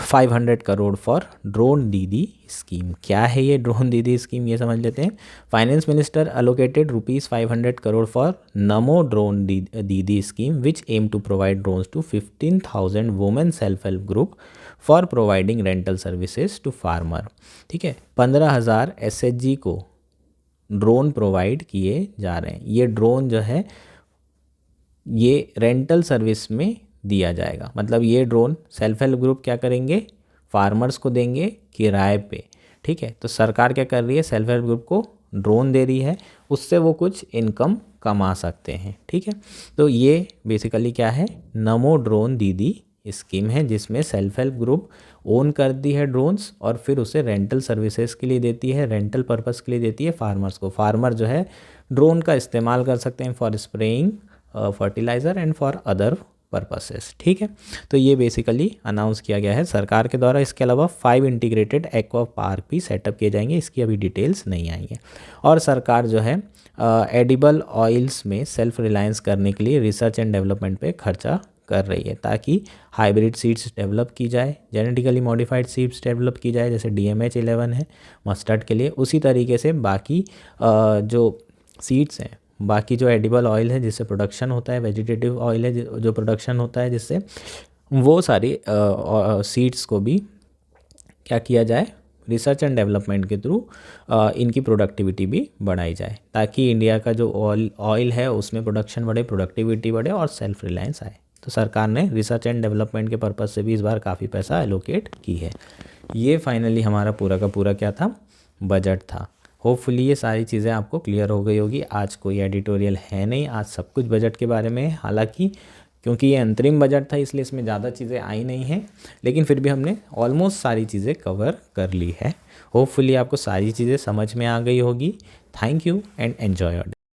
500 crore for drone Didi scheme. क्या है ये ड्रोन दीदी स्कीम, ये समझ लेते हैं। Finance minister allocated ₹500 crore for Namo drone Didi scheme which aim to provide drones to 15,000 women self help group for providing rental services to farmer, ठीक है। 15,000 एसएचजी को ड्रोन प्रोवाइड किए जा रहे हैं। ये ड्रोन जो है ये रेंटल सर्विस में दिया जाएगा, मतलब ये ड्रोन सेल्फ हेल्प ग्रुप क्या करेंगे, फार्मर्स को देंगे किराए पे, ठीक है। तो सरकार क्या कर रही है, सेल्फ हेल्प ग्रुप को ड्रोन दे रही है, उससे वो कुछ इनकम कमा सकते हैं, ठीक है। तो ये बेसिकली क्या है, नमो ड्रोन दीदी स्कीम है जिसमें सेल्फ हेल्प ग्रुप ओन करती है ड्रोन्स और फिर उसे रेंटल सर्विसेज के लिए देती है, रेंटल पर्पस के लिए देती है फार्मर्स को। फार्मर जो है ड्रोन का इस्तेमाल कर सकते हैं for spraying fertiliser and for other purposes, ठीक है। तो ये बेसिकली अनाउंस किया गया है सरकार के द्वारा। इसके अलावा 5 इंटीग्रेटेड एक्वा पार्क भी सेटअप किए जाएंगे, इसकी अभी डिटेल्स नहीं आई है। और सरकार जो है एडिबल ऑयल्स में सेल्फ रिलायंस करने के लिए रिसर्च एंड डेवलपमेंट पे खर्चा कर रही है ताकि हाइब्रिड सीड्स डेवलप की जाए, जेनेटिकली मॉडिफाइड सीड्स डेवलप की जाए, जैसे DMH11 है मस्टर्ड के लिए। उसी तरीके से बाकी जो सीड्स हैं, बाकी जो एडिबल ऑयल है जिससे प्रोडक्शन होता है, वेजिटेटिव ऑयल है जो प्रोडक्शन होता है जिससे, वो सारी सीड्स को भी क्या किया जाए, रिसर्च एंड डेवलपमेंट के थ्रू इनकी प्रोडक्टिविटी भी बढ़ाई जाए ताकि इंडिया का जो ऑयल है उसमें प्रोडक्शन बढ़े, प्रोडक्टिविटी बढ़े और सेल्फ रिलायंस आए। तो सरकार ने रिसर्च एंड डेवलपमेंट के पर्पज़ से भी इस बार काफ़ी पैसा एलोकेट की है। ये फाइनली हमारा पूरा का पूरा क्या था, बजट था। होपफुली ये सारी चीज़ें आपको क्लियर हो गई होगी। आज कोई एडिटोरियल है नहीं, आज सब कुछ बजट के बारे में है। हालांकि क्योंकि ये अंतरिम बजट था इसलिए इसमें ज़्यादा चीज़ें आई नहीं हैं, लेकिन फिर भी हमने ऑलमोस्ट सारी चीज़ें कवर कर ली है। होपफुली आपको सारी चीज़ें समझ में आ गई होगी। Thank you and enjoy your day.